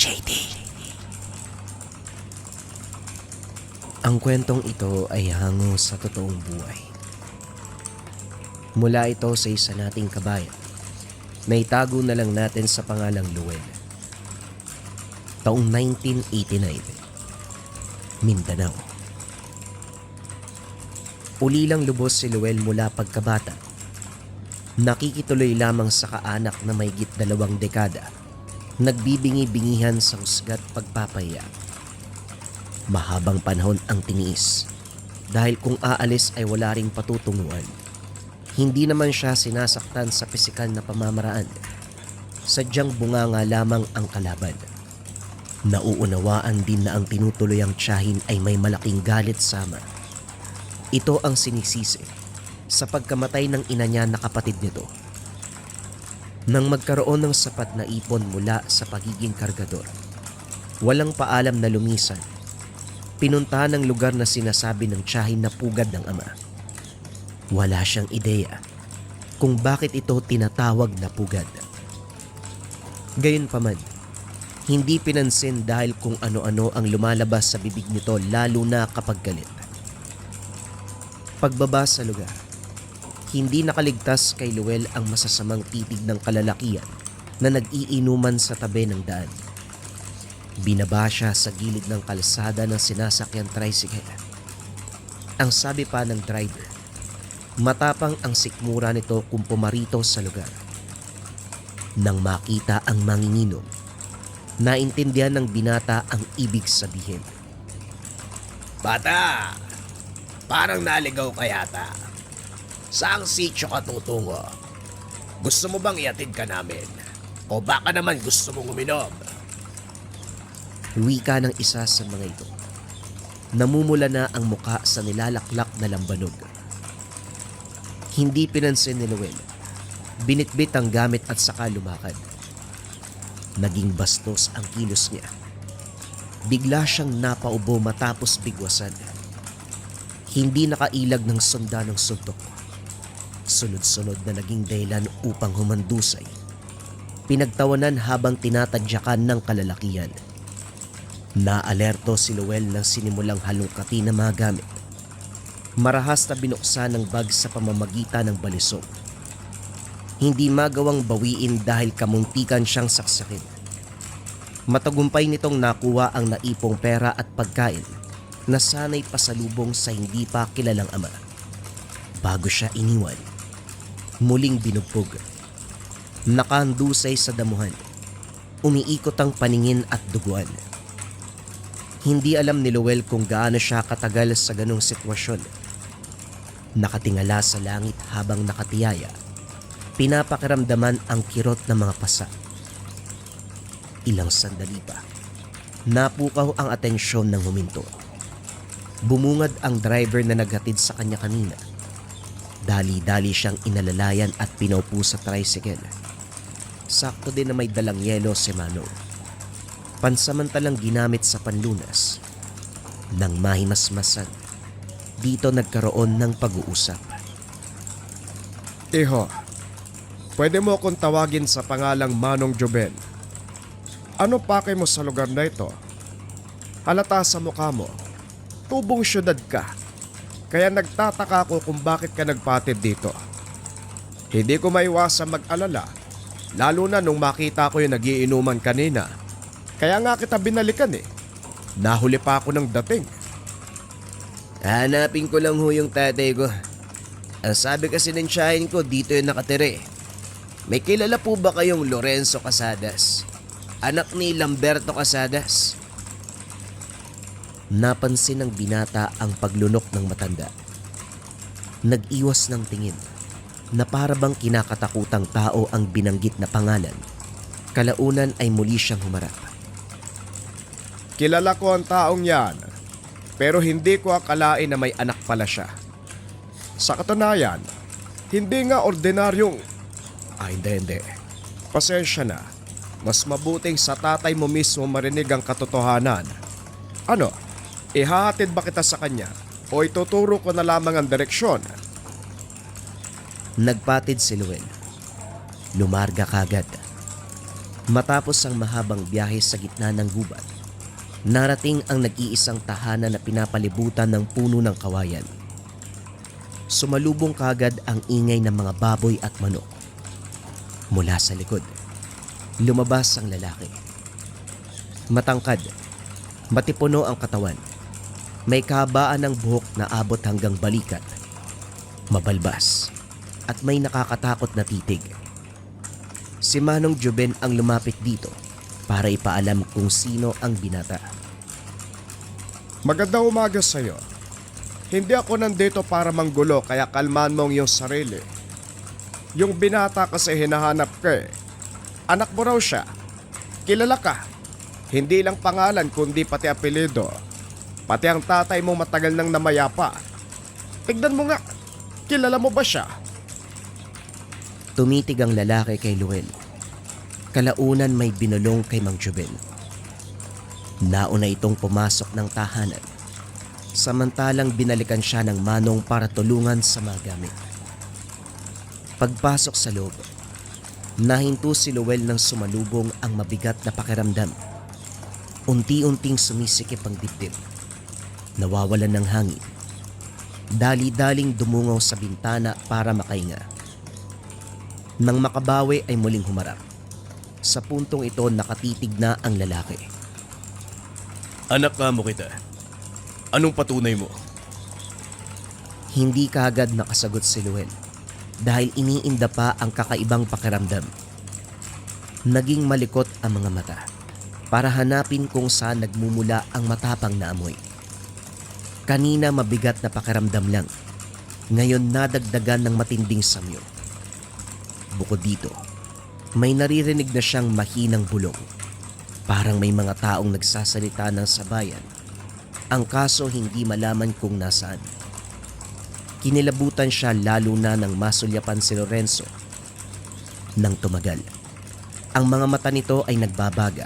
JD. Ang kwentong ito ay hango sa totoong buhay. Mula ito sa isa nating kabayan na itago na lang natin sa pangalang Luel. Taong 1989, Mindanao. Ulilang lubos si Luel mula pagkabata. Nakikituloy lamang sa kaanak na mahigit 2 dekada. Nagbibingi-bingihan sa husga't pagpapahiya. Mahabang panahon ang tiniis dahil kung aalis ay wala ring patutunguhan. Hindi naman siya sinasaktan sa pisikal na pamamaraan. Sadyang bunganga lamang ang kalaban. Nauunawaan din na ang tinutuloy ang tiyahin ay may malaking galit sama. Ito ang sinisisi sa pagkamatay ng ina niya na kapatid nito. Nang magkaroon ng sapat na ipon mula sa pagiging kargador, walang paalam na lumisan, pinuntahan ang lugar na sinasabi ng tiyahin na pugad ng ama. Wala siyang ideya kung bakit ito tinatawag na pugad. Gayunpaman, hindi pinansin dahil kung ano-ano ang lumalabas sa bibig nito lalo na kapag galit. Pagbaba sa lugar, hindi nakaligtas kay Luel ang masasamang titig ng kalalakian na nag-iinuman sa tabi ng daan. Binaba siya sa gilid ng kalsada ng sinasakyan tricycle. Ang sabi pa ng driver, matapang ang sikmura nito kung pumarito sa lugar. Nang makita ang manginginom, naintindihan ng binata ang ibig sabihin. Bata, parang naligaw ka yata. Saang sityo ka tutungo? Gusto mo bang iatid ka namin? O baka naman gusto mong uminom? Wika ng isa sa mga ito. Namumula na ang muka sa nilalaklak na lambanog. Hindi pinansin ni Luel. Binitbit ang gamit at saka lumakad. Naging bastos ang kilos niya. Bigla siyang napaubo matapos bigwasan. Hindi nakailag ng sunda ng suntok. Sunod-sunod na naging dahilan upang humandusay. Pinagtawanan habang tinatadyakan ng kalalakihan. Naalerto si Luel nang sinimulang halungkatin ng mga gamit. Marahas na binuksan ng bag sa pamamagitan ng balisong. Hindi magawang bawiin dahil kamuntikan siyang saksakin. Matagumpay nitong nakuha ang naipong pera at pagkain na sana'y pasalubong sa hindi pa kilalang ama. Bago siya iniwan, muling binugbog. Nakahandusay sa damuhan. Umiikot ang paningin at duguan. Hindi alam ni Luel kung gaano siya katagal sa ganong sitwasyon. Nakatingala sa langit habang nakatiyaya. Pinapakiramdaman ang kirot ng mga pasa. Ilang sandali pa, napukaw ang atensyon ng huminto. Bumungad ang driver na naghatid sa kanya kanina. Dali-dali siyang inalalayan at pinaupo sa tricycle. Sakto din na may dalang yelo si Manong. Pansamantalang ginamit sa panlunas. Nang mahimasmasan, dito nagkaroon ng pag-uusap. Iho, pwede mo akong tawagin sa pangalang Manong Joben. Ano pakay mo sa lugar na ito? Halata sa mukha mo, tubong syudad ka. Kaya nagtataka ako kung bakit ka nagpatid dito. Hindi ko maiwasang mag-alala, lalo na nung makita ko yung nagiinuman kanina. Kaya nga kita binalikan eh. Nahuli pa ako ng dating. Hanapin ko lang ho yung tatay ko. Ang sabi kasi ng tiyahin ko, dito yung nakatira eh. May kilala po ba kayong Lorenzo Casadas? Anak ni Lamberto Casadas? Napansin ng binata ang paglunok ng matanda. Nag-iwas ng tingin na para bang kinakatakutang tao ang binanggit na pangalan. Kalaunan ay muli siyang humarap. Kilala ko ang taong yan, pero hindi ko akalain na may anak pala siya. Sa katunayan, hindi nga ordinaryong... hindi. Pasensya na. Mas mabuting sa tatay mo mismo marinig ang katotohanan. Ano? Ihahatid ba kita sa kanya o ituturo ko na lamang ang direksyon? Nagpatid si Luel. Lumarga kagad. Matapos ang mahabang biyahe sa gitna ng gubat, narating ang nag-iisang tahanan na pinapalibutan ng puno ng kawayan. Sumalubong kagad ang ingay ng mga baboy at manok. Mula sa likod, lumabas ang lalaki. Matangkad, matipuno ang katawan. May kahabaan ng buhok na abot hanggang balikat. Mabalbas at may nakakatakot na titig. Si Manong Joben ang lumapit dito para ipaalam kung sino ang binata. Magandang umaga sa'yo. Hindi ako nandito para manggulo kaya kalmaan mo ang iyong sarili. Yung binata kasi hinahanap ka eh. Anak mo raw siya. Kilala ka. Hindi lang pangalan kundi pati apelyido. Pati ang tatay mo matagal nang namayapa. Tignan mo nga. Kilala mo ba siya? Tumitig ang lalaki kay Luel. Kalaunan may binulong kay Mang Joben. Nauna itong pumasok ng tahanan. Samantalang binalikan siya ng manong para tulungan sa mga gamit. Pagpasok sa loob, nahinto si Luel nang sumalubong ang mabigat na pakiramdam. Unti-unting sumisikip ang dibdib. Nawawalan ng hangin. Dali-daling dumungaw sa bintana para makahinga. Nang makabawi ay muling humarap. Sa puntong ito nakatitig na ang lalaki. Anak ka mo kita. Anong patunay mo? Hindi kaagad nakasagot si Luel dahil iniinda pa ang kakaibang pakiramdam. Naging malikot ang mga mata para hanapin kung saan nagmumula ang matapang na amoy. Kanina mabigat na pakiramdam lang, ngayon nadagdagan ng matinding samyo. Bukod dito, may naririnig na siyang mahinang bulong. Parang may mga taong nagsasalita ng sabayan. Ang kaso hindi malaman kung nasaan. Kinilabutan siya lalo na nang masulyapan si Lorenzo. Nang tumagal, ang mga mata nito ay nagbabaga.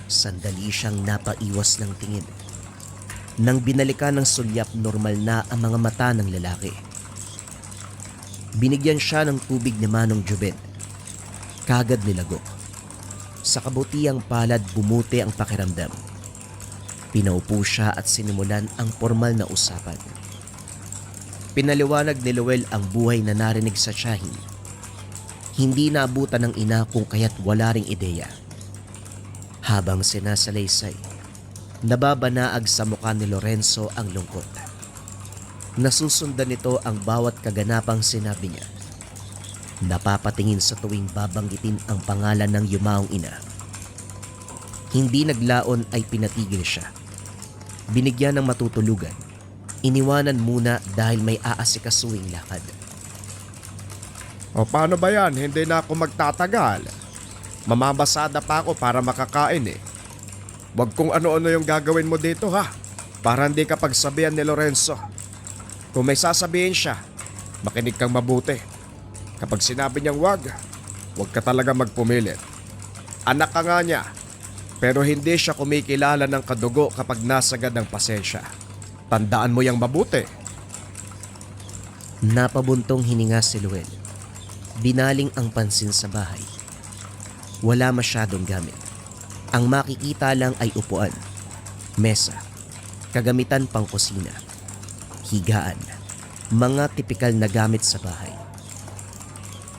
Sandali siyang napaiwas ng tingin. Nang binalikan ng sulyap, normal na ang mga mata ng lalaki. Binigyan siya ng tubig ni Manong Joben. Kagad nilagok. Sa kabutihang palad bumuti ang pakiramdam. Pinaupo siya at sinimulan ang formal na usapan. Pinaliwanag ni Luel ang buhay na narinig sa tiyahin. Hindi naabutan ng ina kung kaya't wala ring ideya. Habang sinasalaysay, nababanaag sa mukha ni Lorenzo ang lungkot. Nasusundan nito ang bawat kaganapang sinabi niya. Napapatingin sa tuwing babanggitin ang pangalan ng yumaong ina. Hindi naglaon ay pinatigil siya. Binigyan ng matutulugan. Iniwanan muna dahil may aasikasuing lakad. O paano ba yan? Hindi na ako magtatagal. Mamabasada pa ako para makakain eh. Huwag kung ano-ano yung gagawin mo dito ha. Para hindi ka pagsabihan ni Lorenzo. Kung may sasabihin siya, makinig kang mabuti. Kapag sinabi niyang wag ka talaga magpumilit. Anak ka nga niya, pero hindi siya kumikilala ng kadugo kapag nasagad ng pasensya. Tandaan mo yang mabuti. Napabuntong hininga si Luel. Binaling ang pansin sa bahay. Wala masyadong gamit. Ang makikita lang ay upuan, mesa, kagamitan pang kusina, higaan, mga tipikal na gamit sa bahay.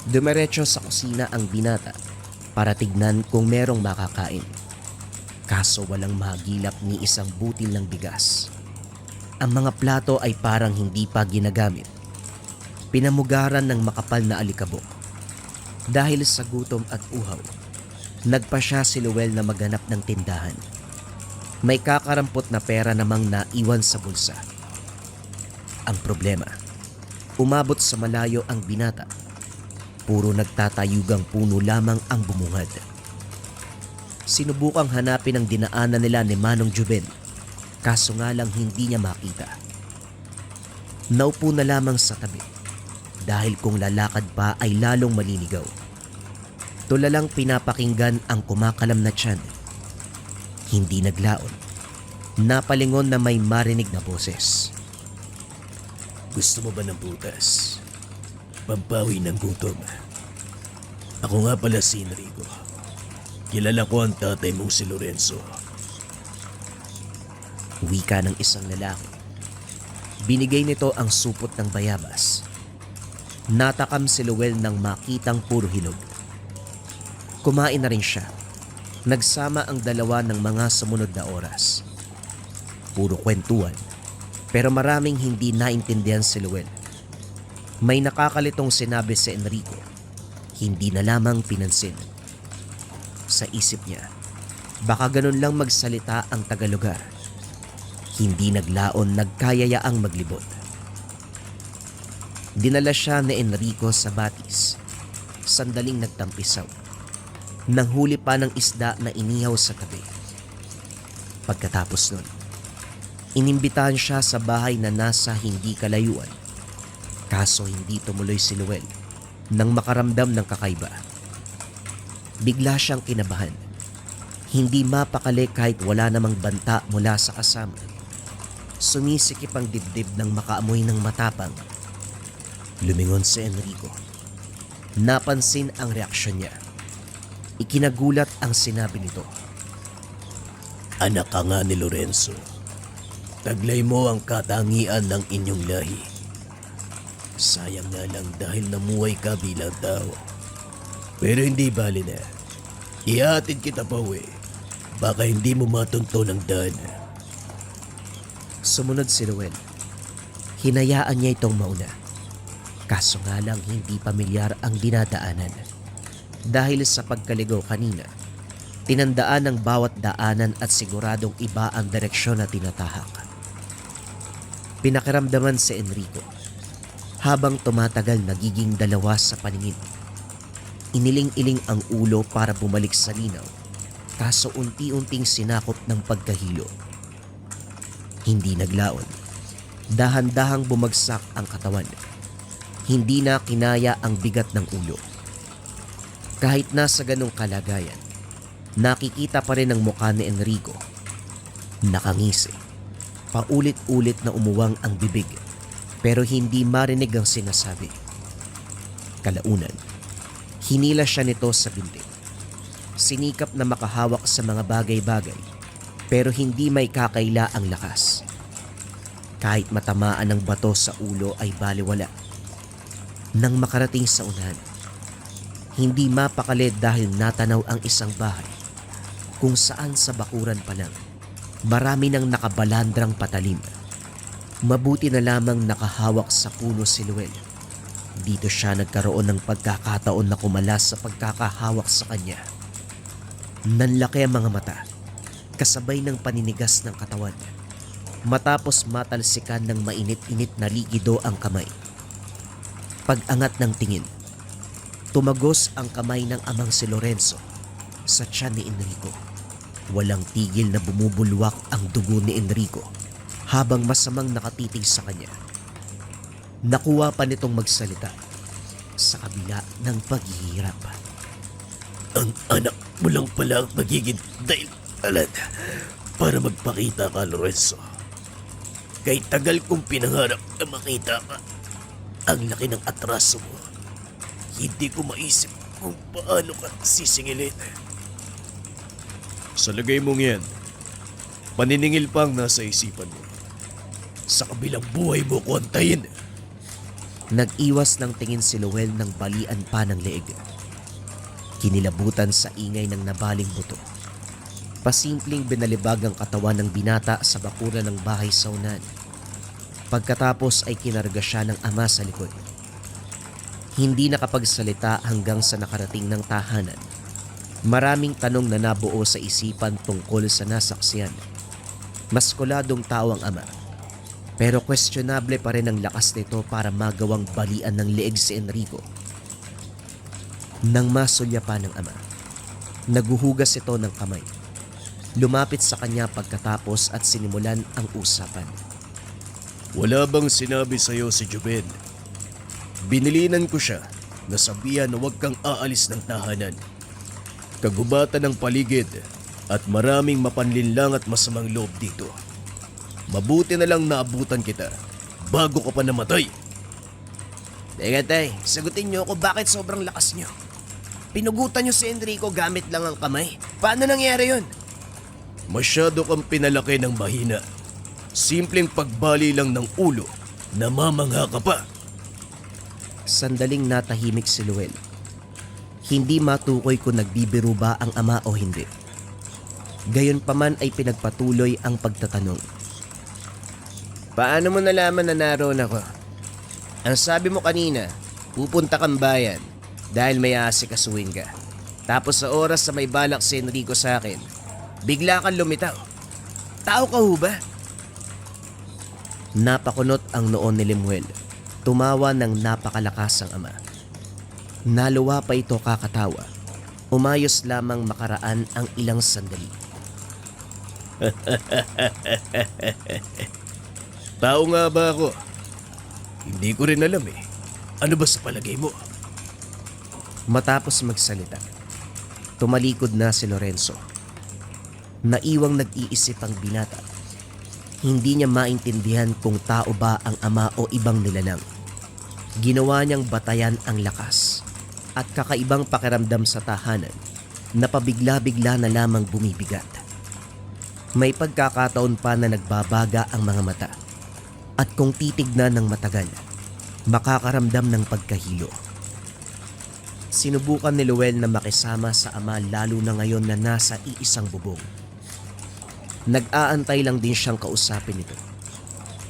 Dumiretso sa kusina ang binata para tignan kung merong makakain. Kaso walang mahagilap ni isang butil ng bigas. Ang mga plato ay parang hindi pa ginagamit. Pinamugaran ng makapal na alikabok. Dahil sa gutom at uhaw, nagpa siya si Luel na maghanap ng tindahan. May kakarampot na pera namang naiwan sa bulsa. Ang problema, umabot sa malayo ang binata. Puro nagtatayugang puno lamang ang bumungad. Sinubukang hanapin ang dinaanan nila ni Manong Joben, kaso nga lang hindi niya makita. Naupo na lamang sa tabi, dahil kung lalakad pa ay lalong maliligaw. Tulalang pinapakinggan ang kumakalam na tiyan. Hindi naglaon. Napalingon na may marinig na boses. Gusto mo ba ng butas? Pampawi ng gutom. Ako nga pala si Enrico. Kilala ko ang tatay mong si Lorenzo. Wika ng isang lalaki. Binigay nito ang supot ng bayabas. Natakam si Luel nang makitang puro hinog. Kumain na rin siya. Nagsama ang dalawa ng mga sumunod na oras. Puro kwentuhan, pero maraming hindi naintindihan si Luel. May nakakalitong sinabi si Enrico, hindi na lamang pinansin. Sa isip niya, baka ganun lang magsalita ang Tagalugar. Hindi naglaon, nagkayayaang maglibot. Dinala siya ni Enrico sa batis. Sandaling nagtampisaw. Nanghuli pa ng isda na inihaw sa tabi. Pagkatapos nun, inimbitahan siya sa bahay na nasa hindi kalayuan. Kaso hindi tumuloy si Luel nang makaramdam ng kakaiba. Bigla siyang kinabahan. Hindi mapakali kahit wala namang banta mula sa kasama. Sumisikip ang dibdib ng makaamoy ng matapang. Lumingon si Enrico. Napansin ang reaksyon niya. Ikinagulat ang sinabi nito. Anak ka nga ni Lorenzo. Taglay mo ang katangian ng inyong lahi. Sayang nga lang dahil namuhay ka bilang tao. Pero hindi bali na. Ihatid kita pa uwi. Baka hindi mo matunto ng daan. Sumunod si Luel. Hinayaan niya itong mauna. Kaso nga lang hindi pamilyar ang dinadaanan. Dahil sa pagkaligaw kanina, tinandaan ng bawat daanan at siguradong iba ang direksyon na tinatahak. Pinakiramdaman si Enrico. Habang tumatagal nagiging dalawa sa paningin. Iniling-iling ang ulo para bumalik sa linaw, kaso unti-unting sinakop ng pagkahilo. Hindi naglaon. Dahan-dahang bumagsak ang katawan. Hindi na kinaya ang bigat ng ulo. Kahit nasa ganong kalagayan, nakikita pa rin ang mukha ni Enrico. Nakangisi. Paulit-ulit na umuwang ang bibig, pero hindi marinig ang sinasabi. Kalaunan, hinila siya nito sa binti. Sinikap na makahawak sa mga bagay-bagay, pero hindi may kakaila ang lakas. Kahit matamaan ng bato sa ulo ay baliwala. Nang makarating sa unahan, hindi mapakali dahil natanaw ang isang bahay kung saan sa bakuran pa lang marami nang nakabalandrang patalim. Mabuti na lamang nakahawak sa puno si Luel. Dito siya nagkaroon ng pagkakataon na kumalas sa pagkakahawak sa kanya. Nanlaki ang mga mata, kasabay ng paninigas ng katawan. Matapos matalsikan ng mainit-init na likido ang kamay. Pag-angat ng tingin, tumagos ang kamay ng amang si Lorenzo sa tiyan ni Enrico. Walang tigil na bumubulwak ang dugo ni Enrico habang masamang nakatitig sa kanya. Nakuha pa nitong magsalita sa kabila ng paghihirap. Ang anak mo lang pala ang magiging dahilan para magpakita ka, Lorenzo. Kahit tagal kong pinangarap na makita ka, ang laki ng atraso mo. Hindi ko maisip kung paano ka sisingilin. Sa lagay mong yan, paniningil pa ang nasa isipan mo. Sa kabilang buhay mo ko antayin. Nag-iwas ng tingin si Luel ng balian pa ng leeg. Kinilabutan sa ingay ng nabaling buto. Pasimpleng binalibag ang katawan ng binata sa bakuran ng bahay sa unan. Pagkatapos ay kinarga siya ng ama sa likod. Hindi nakapagsalita hanggang sa nakarating ng tahanan. Maraming tanong na nabuo sa isipan tungkol sa nasaksiyan. Maskuladong tao ang ama. Pero questionable pa rin ang lakas nito para magawang balian ng leeg si Enrico. Nang masulya pa ng ama, naguhugas ito ng kamay. Lumapit sa kanya pagkatapos at sinimulan ang usapan. Wala bang sinabi sa'yo si Juben? Binilinan ko siya na sabihan na huwag kang aalis ng tahanan. Kagubatan ng paligid at maraming mapanlinlang at masamang loob dito. Mabuti na lang naabutan kita bago ka pa namatay. Teka tay, sagutin niyo ako bakit sobrang lakas niyo. Pinugutan niyo si Enrico gamit lang ang kamay. Paano nangyari yun? Masyado kang pinalaki ng mahina. Simpleng pagbali lang ng ulo, namamangha ka pa. Sandaling natahimik si Luel. Hindi matukoy kung nagbibiro ba ang ama o hindi. Gayunpaman ay pinagpatuloy ang pagtatanong. Paano mo nalaman na naroon ako? Ang sabi mo kanina, pupunta kang bayan dahil may aasikasuhin ka. Tapos sa oras na may balak si Enrico sa akin, bigla kang lumitaw. Tao ka ho ba? Napakunot ang noon ni Lemuel. Tumawa ng napakalakas ang ama. Naluwa pa ito kakatawa. Umayos lamang makaraan ang ilang sandali. Tao nga ba ako? Hindi ko rin alam eh. Ano ba sa palagay mo? Matapos magsalita, tumalikod na si Lorenzo. Naiwang nag-iisip ang binata. Hindi niya maintindihan kung tao ba ang ama o ibang nilalang. Ginawa niyang batayan ang lakas at kakaibang pakiramdam sa tahanan na pabigla-bigla na lamang bumibigat. May pagkakataon pa na nagbabaga ang mga mata at kung titignan ng matagal, makakaramdam ng pagkahilo. Sinubukan ni Luel na makisama sa ama lalo na ngayon na nasa iisang bubong. Nag-aantay lang din siyang kausapin ito.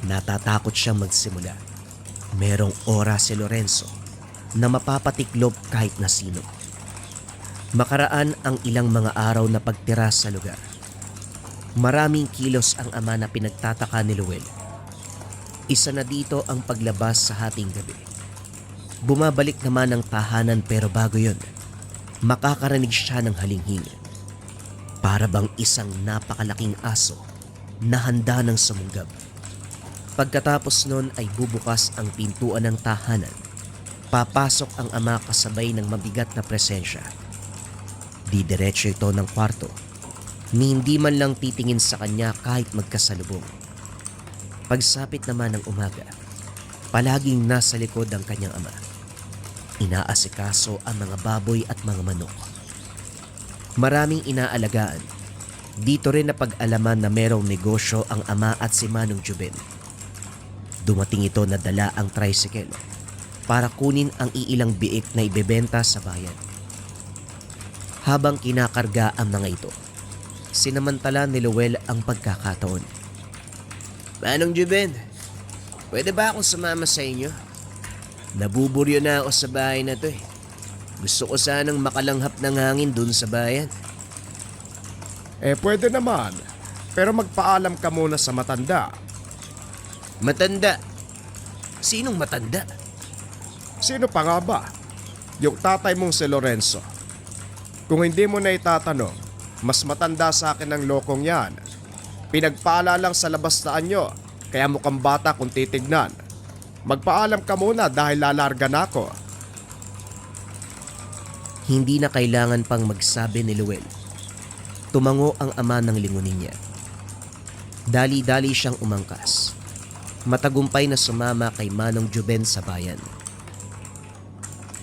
Natatakot siyang magsimula. Merong oras si Lorenzo na mapapatiklop kahit na sino. Makaraan ang ilang mga araw na pagtira sa lugar. Maraming kilos ang ama na pinagtataka ni Luel. Isa na dito ang paglabas sa hating gabi. Bumabalik naman ang tahanan pero bago yun, makakarinig siya ng halinghing. Para bang isang napakalaking aso na handa ng sumunggab. Pagkatapos nun ay bubukas ang pintuan ng tahanan. Papasok ang ama kasabay ng mabigat na presensya. Didiretso ito ng kwarto. Ni hindi man lang titingin sa kanya kahit magkasalubong. Pagsapit naman ng umaga, palaging nasa likod ang kanyang ama. Inaasikaso ang mga baboy at mga manok. Maraming inaalagaan. Dito rin napag-alaman na merong negosyo ang ama at si Manong Juben. Dumating ito na dala ang tricycle para kunin ang iilang biik na ibebenta sa bayan. Habang kinakarga ang mga ito, sinamantala ni Luel ang pagkakataon. Manong Juben, pwede ba akong sumama sa inyo? Nabuburyo na ako sa bahay na to eh. Gusto ko sanang makalanghap ng hangin dun sa bayan. Pwede naman. Pero magpaalam ka muna sa matanda. Matanda? Sinong matanda? Sino pa nga ba? Yung tatay mong si Lorenzo. Kung hindi mo na itatanong, mas matanda sa akin ang lokong yan. Pinagpala lang sa labas na anyo, kaya mukhang bata kung titignan. Magpaalam ka muna dahil lalarga na ako. Hindi na kailangan pang magsabi ni Luel. Tumango ang ama ng lingunin niya. Dali-dali siyang umangkas. Matagumpay na sumama kay Manong Juben sa bayan.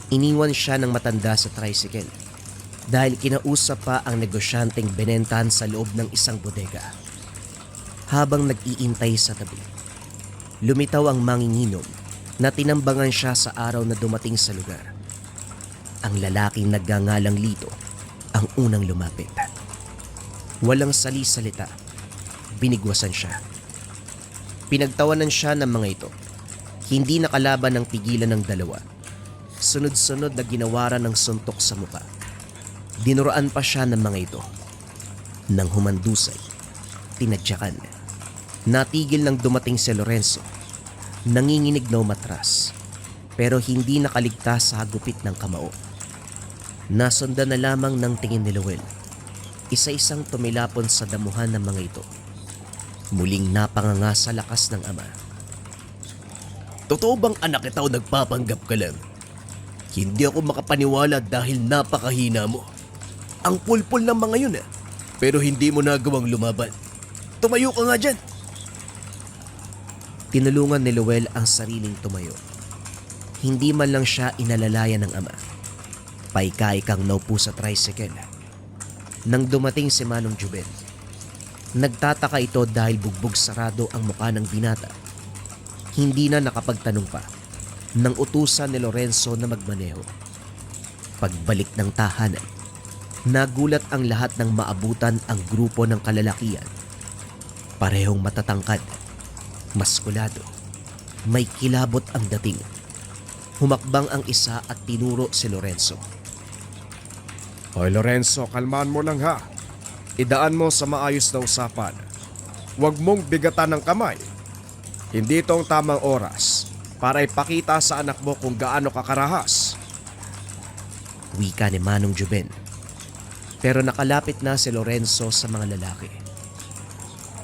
Iniwan siya ng matanda sa tricycle dahil kinausap pa ang negosyanteng benentahan sa loob ng isang bodega. Habang nag-iintay sa tabi, lumitaw ang manginginom na tinambangan siya sa araw na dumating sa lugar. Ang lalaking nagngangalang Lito ang unang lumapit. Walang sali-salita, binigwasan siya. Pinagtawanan siya ng mga ito. Hindi nakalaban ng pigilan ng dalawa. Sunod-sunod na ginawaran ng suntok sa muka. Dinuraan pa siya ng mga ito. Nang humandusay, tinadyakan. Natigil nang dumating si Lorenzo. Nanginginig na umatras, pero hindi nakaligtas sa hagupit ng kamao. Nasundan na lamang ng tingin ni Luel. Isa-isang tumilapon sa damuhan ng mga ito. Muling napanganga sa lakas ng ama. Totoo bang anak kita o nagpapanggap ka lang? Hindi ako makapaniwala dahil napakahina mo. Ang pulpul ng mga yun pero hindi mo nagawang lumaban. Tumayo ka nga dyan. Tinulungan ni Luel ang sariling tumayo. Hindi man lang siya inalalayan ng ama. Paika-ikang naupo sa tricycle. Nang dumating si Manong Juben, nagtataka ito dahil bugbog sarado ang mukha ng binata. Hindi na nakapagtanong pa nang utusan ni Lorenzo na magmaneho. Pagbalik ng tahanan, nagulat ang lahat ng maabutan ang grupo ng kalalakian. Parehong matatangkad, maskulado, may kilabot ang dating. Humakbang ang isa at tinuro si Lorenzo. Hoy Lorenzo, kalmaan mo lang ha. Idaan mo sa maayos na usapan. Huwag mong bigatan ng kamay. Hindi ito ang tamang oras para ipakita sa anak mo kung gaano kakarahas. Wika ni Manong Juben. Pero nakalapit na si Lorenzo sa mga lalaki.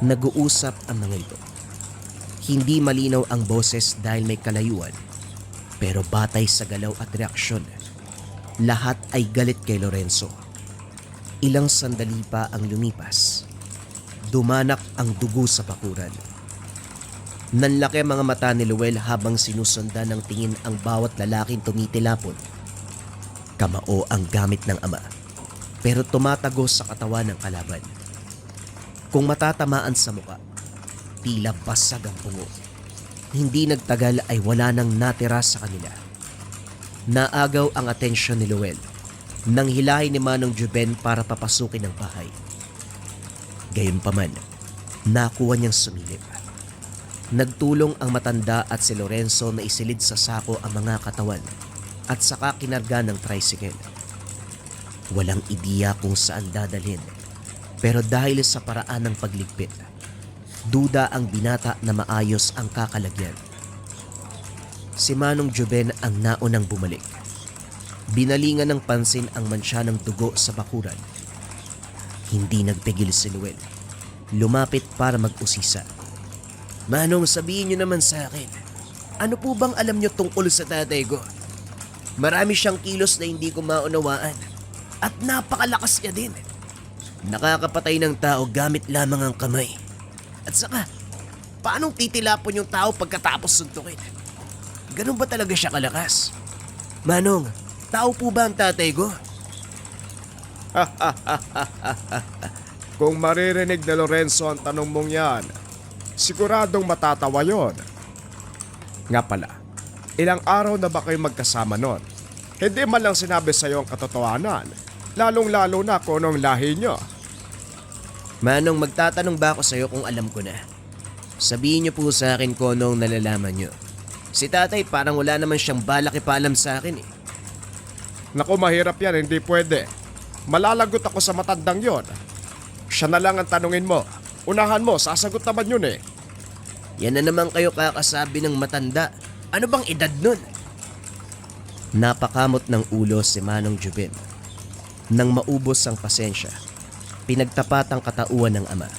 Nag-uusap ang mga ito. Hindi malinaw ang boses dahil may kalayuan. Pero batay sa galaw at reaksyon, lahat ay galit kay Lorenzo. Ilang sandali pa ang lumipas. Dumanak ang dugo sa bakuran. Nanlaki ang mga mata ni Luel habang sinusundan ng tingin ang bawat lalaking tumitilapon. Kamao ang gamit ng ama, pero tumatagos sa katawan ng kalaban. Kung matatamaan sa muka, tila basag ang bungo. Hindi nagtagal ay wala nang natira sa kanila. Naagaw ang atensyon ni Luel nang hilahin ni Manong Juben para papasukin ang bahay. Gayunpaman, nakuha niyang sumilip. Nagtulong ang matanda at si Lorenzo na isilid sa sako ang mga katawan at saka kinarga ng tricycle. Walang ideya kung saan dadalhin, pero dahil sa paraan ng pagligpit, duda ang binata na maayos ang kakalagyan. Si Manong Juben ang naunang bumalik. Binalingan ng pansin ang mansya ng dugo sa bakuran. Hindi nagpigil si Luel. Lumapit para mag-usisa. Manong, sabihin niyo naman sa akin, ano po bang alam niyo tungkol sa tatay ko? Marami siyang kilos na hindi ko maunawaan at napakalakas niya din. Nakakapatay ng tao gamit lamang ang kamay. At saka, paanong titilapon yung tao pagkatapos suntukin? Ganun ba talaga siya kalakas? Manong, tao po ba ang tatay ko? Kung maririnig ni Lorenzo ang tanong mong yan, siguradong matatawa yon. Nga pala, ilang araw na ba kayo magkasama nun? Hindi man lang sinabi sa'yo ang katotohanan, lalong-lalo na kung anong lahi nyo. Manong, magtatanong ba ako sa'yo kung alam ko na? Sabihin niyo po sa akin kung anong nalalaman niyo. Si tatay parang wala naman siyang balak ipaalam sa akin eh. Naku, mahirap yan, hindi pwede. Malalagot ako sa matandang yon. Siya na lang ang tanungin mo. Unahan mo, sasagot naman yun eh. Yan na naman kayo kakasabi ng matanda. Ano bang edad nun? Napakamot ng ulo si Manong Juben. Nang maubos ang pasensya, pinagtapat ang katauhan ng ama.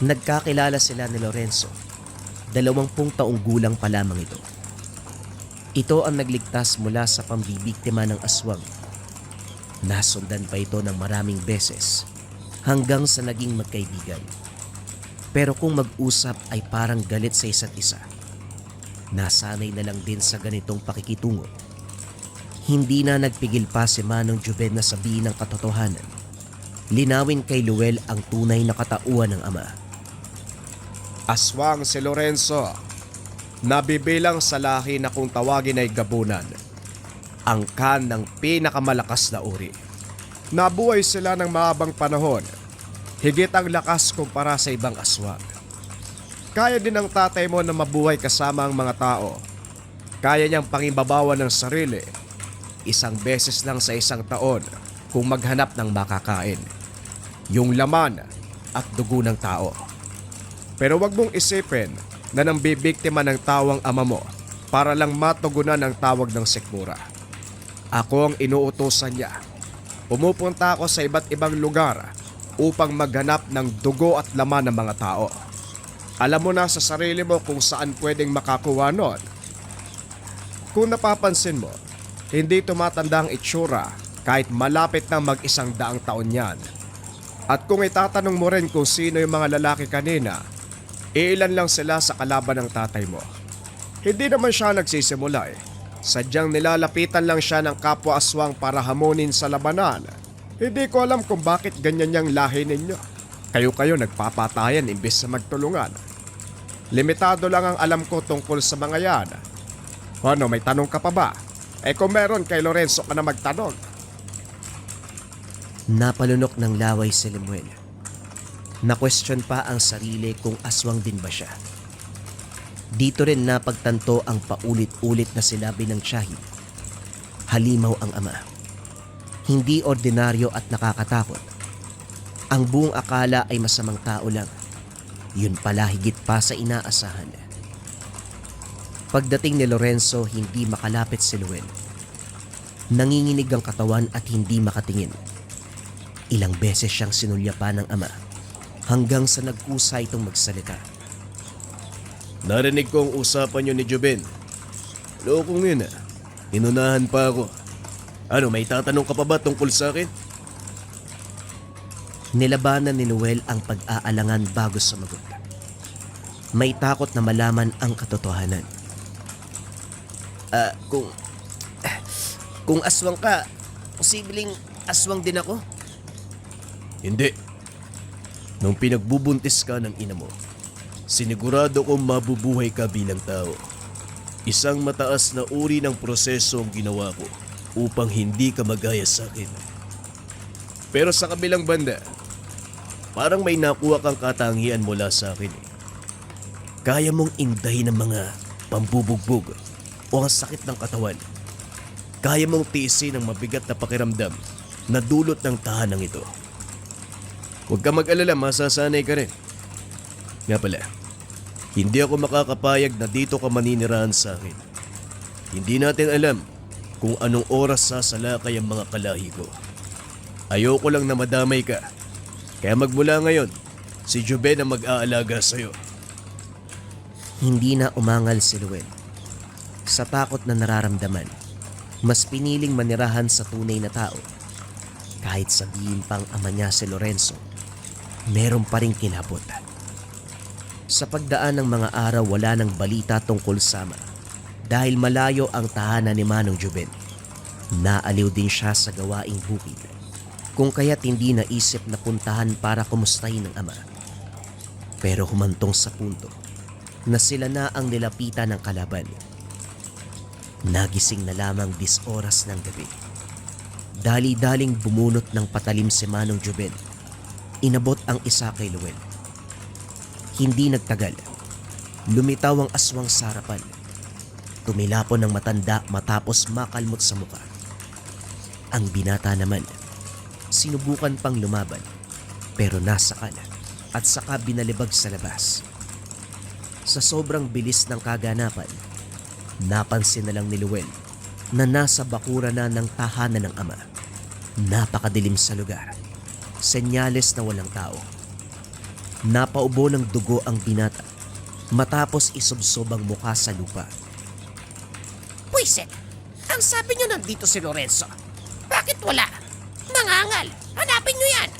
Nagkakilala sila ni Lorenzo. 20 taong gulang pa lamang ito. Ito ang nagligtas mula sa pambibiktima ng aswang. Nasundan pa ito ng maraming beses hanggang sa naging magkaibigan. Pero kung mag-usap ay parang galit sa isa't isa. Nasanay na lang din sa ganitong pakikitungo. Hindi na nagpigil pa si Manong Juben na sabihin ng katotohanan. Linawin kay Luel ang tunay na katauhan ng ama. Aswang si Lorenzo, nabibilang sa lahi na kung tawagin ay gabunan. Angkan ng pinakamalakas na uri. Nabuhay sila ng mahabang panahon. Higit ang lakas kumpara sa ibang aswang. Kaya din ng tatay mo na mabuhay kasama ang mga tao. Kaya niyang pangimbabawan ng sarili. Isang beses lang sa isang taon kung maghanap ng makakain. Yung laman at dugo ng tao. Pero wag mong isipin na nang bibiktima ng tao ang ama mo para lang matugunan ang tawag ng sikmura. Ako ang inuutosan niya. Pumupunta ako sa iba't ibang lugar upang maghanap ng dugo at laman ng mga tao. Alam mo na sa sarili mo kung saan pwedeng makakuha nun. Kung napapansin mo, hindi tumatanda ang itsura kahit malapit na mag-100 taon yan. At kung itatanong mo rin kung sino yung mga lalaki kanina, iilan lang sila sa kalaban ng tatay mo. Hindi naman siya nagsisimula eh. Sadyang nilalapitan lang siya ng kapwa aswang para hamunin sa labanan. Hindi ko alam kung bakit ganyan yung lahi ninyo. Kayo-kayo nagpapatayan imbes na magtulungan. Limitado lang ang alam ko tungkol sa mga yan. Ano, may tanong ka pa ba? Kung meron kay Lorenzo ka na magtanong. Napalunok ng laway si Lemuel. Na-question pa ang sarili kung aswang din ba siya. Dito rin napagtanto ang paulit-ulit na sinabi ng tiyahin. Halimaw ang ama. Hindi ordinaryo at nakakatakot. Ang buong akala ay masamang tao lang. Yun pala higit pa sa inaasahan. Pagdating ni Lorenzo, hindi makalapit si Luel. Nanginginig ang katawan at hindi makatingin. Ilang beses siyang sinulyapan ng ama hanggang sa nagkusa itong magsalita. Narinig ko ang usapan niyo ni Joben. Lokong yun ah. Inunahan pa ako. Ano, may tatanong ka pa ba tungkol sa akin? Nilabanan ni Noel ang pag-aalangan bago sumagot. May takot na malaman ang katotohanan. Kung aswang ka, posibleng aswang din ako? Hindi. Nung pinagbubuntis ka ng ina mo, sinigurado kong mabubuhay ka bilang tao. Isang mataas na uri ng proseso ang ginawa ko upang hindi ka magaya sa akin. Pero sa kabilang banda, parang may nakuha kang katangian mula sa akin. Kaya mong indahin ang mga pambubugbog o ang sakit ng katawan. Kaya mong tiisin ang mabigat na pakiramdam na dulot ng tahanang ito. Huwag ka mag-alala, masasanay ka rin. Nga pala, hindi ako makakapayag na dito ka maninirahan sa akin. Hindi natin alam kung anong oras sasalakay ang mga kalahi ko. Ayoko lang na madamay ka. Kaya magmula ngayon, si Joben ang mag-aalaga sa'yo. Hindi na umangal si Luel. Sa takot na nararamdaman, mas piniling manirahan sa tunay na tao. Kahit sabihin pang ama niya si Lorenzo, meron pa rin kilabot. Sa pagdaan ng mga araw, wala nang balita tungkol sa ama. Dahil malayo ang tahanan ni Manong Joben, naaliw din siya sa gawaing bukid. Kung kaya't hindi naisip na puntahan para kumustahin ng ama. Pero humantong sa punto na sila na ang nilapitan ng kalaban. Nagising na lamang 10 oras ng gabi. Dali-daling bumunot ng patalim si Manong Joben. Inabot ang isa kay Luel. Hindi nagtagal. Lumitaw ang aswang sa harapan. Tumilapon ng matanda matapos makalmot sa muka. Ang binata naman, sinubukan pang lumaban pero nasakal at saka binalibag sa labas. Sa sobrang bilis ng kaganapan, napansin na lang ni Luel na nasa bakura na ng tahanan ng ama. Napakadilim sa lugar. Senyales na walang tao. Napaubo ng dugo ang binata matapos isubsob ang mukha sa lupa. Pwisit, ang sabi niyo nandito si Lorenzo. Bakit wala? Mangangal, hanapin niyo yan.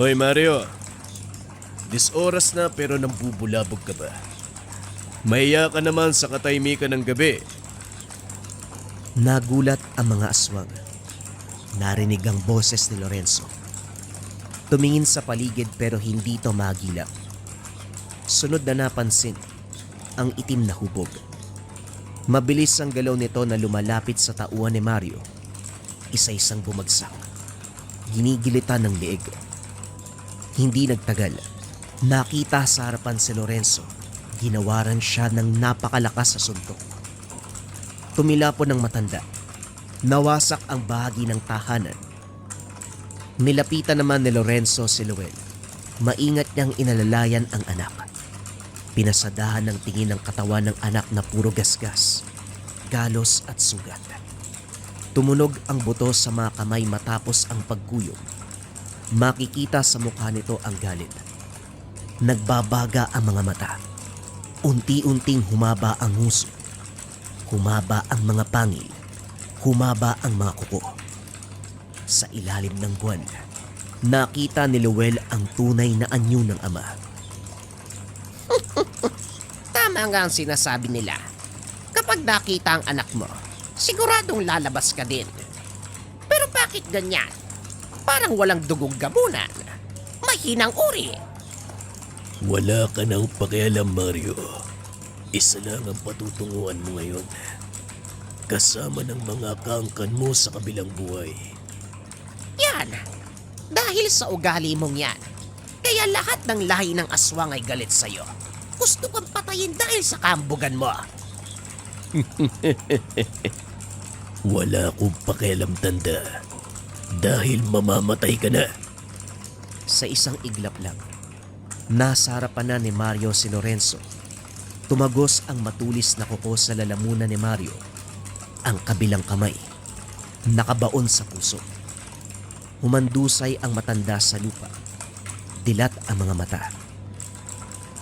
Hoy Mario, 10 oras na pero nambubulabog ka ba? Mahiya ka naman sa katahimikan ng gabi. Nagulat ang mga aswang. Narinig ang boses ni Lorenzo. Tumingin sa paligid pero hindi ito magilap. Sunod na napansin ang itim na hubog. Mabilis ang galaw nito na lumalapit sa tauhan ni Mario. Isa-isang bumagsak. Ginigilitan ng leeg. Hindi nagtagal. Nakita sa harapan si Lorenzo. Ginawaran siya ng napakalakas sa suntok. Tumilapon ng matanda. Nawasak ang bahagi ng tahanan. Nilapitan naman ni Lorenzo si Luel. Maingat niyang inalalayan ang anak. Pinasadahan ng tingin ng katawan ng anak na puro gasgas, galos at sugat. Tumunog ang buto sa mga kamay matapos ang pagkuyog. Makikita sa mukha nito ang galit. Nagbabaga ang mga mata. Unti-unting humaba ang nguso. Humaba ang mga pangil. Humaba ang mga kuko. Sa ilalim ng buwan, nakita ni Luel ang tunay na anyo ng ama. Tama nga ang sinasabi nila. Kapag Kapag nakita ang anak mo, siguradong lalabas ka din. Pero bakit ganyan? Parang walang dugong gamunan. Mahinang uri. Wala ka nang pakialam, Mario. Isa lang ang patutunguhan mo ngayon. Kasama ng mga kaangkan mo sa kabilang buhay. Yan. Dahil sa ugali mong yan. Kaya lahat ng lahi ng aswang ay galit sa'yo. Gusto kang patayin dahil sa kambugan mo. Wala akong pakialam, tanda. Dahil mamamatay ka na. Sa isang iglap lang, nasa harapan na ni Mario si Lorenzo. Tumagos ang matulis na kuko sa lalamunan ni Mario. Ang kabilang kamay, nakabaon sa puso. Humandusay ang matanda sa lupa. Dilat ang mga mata.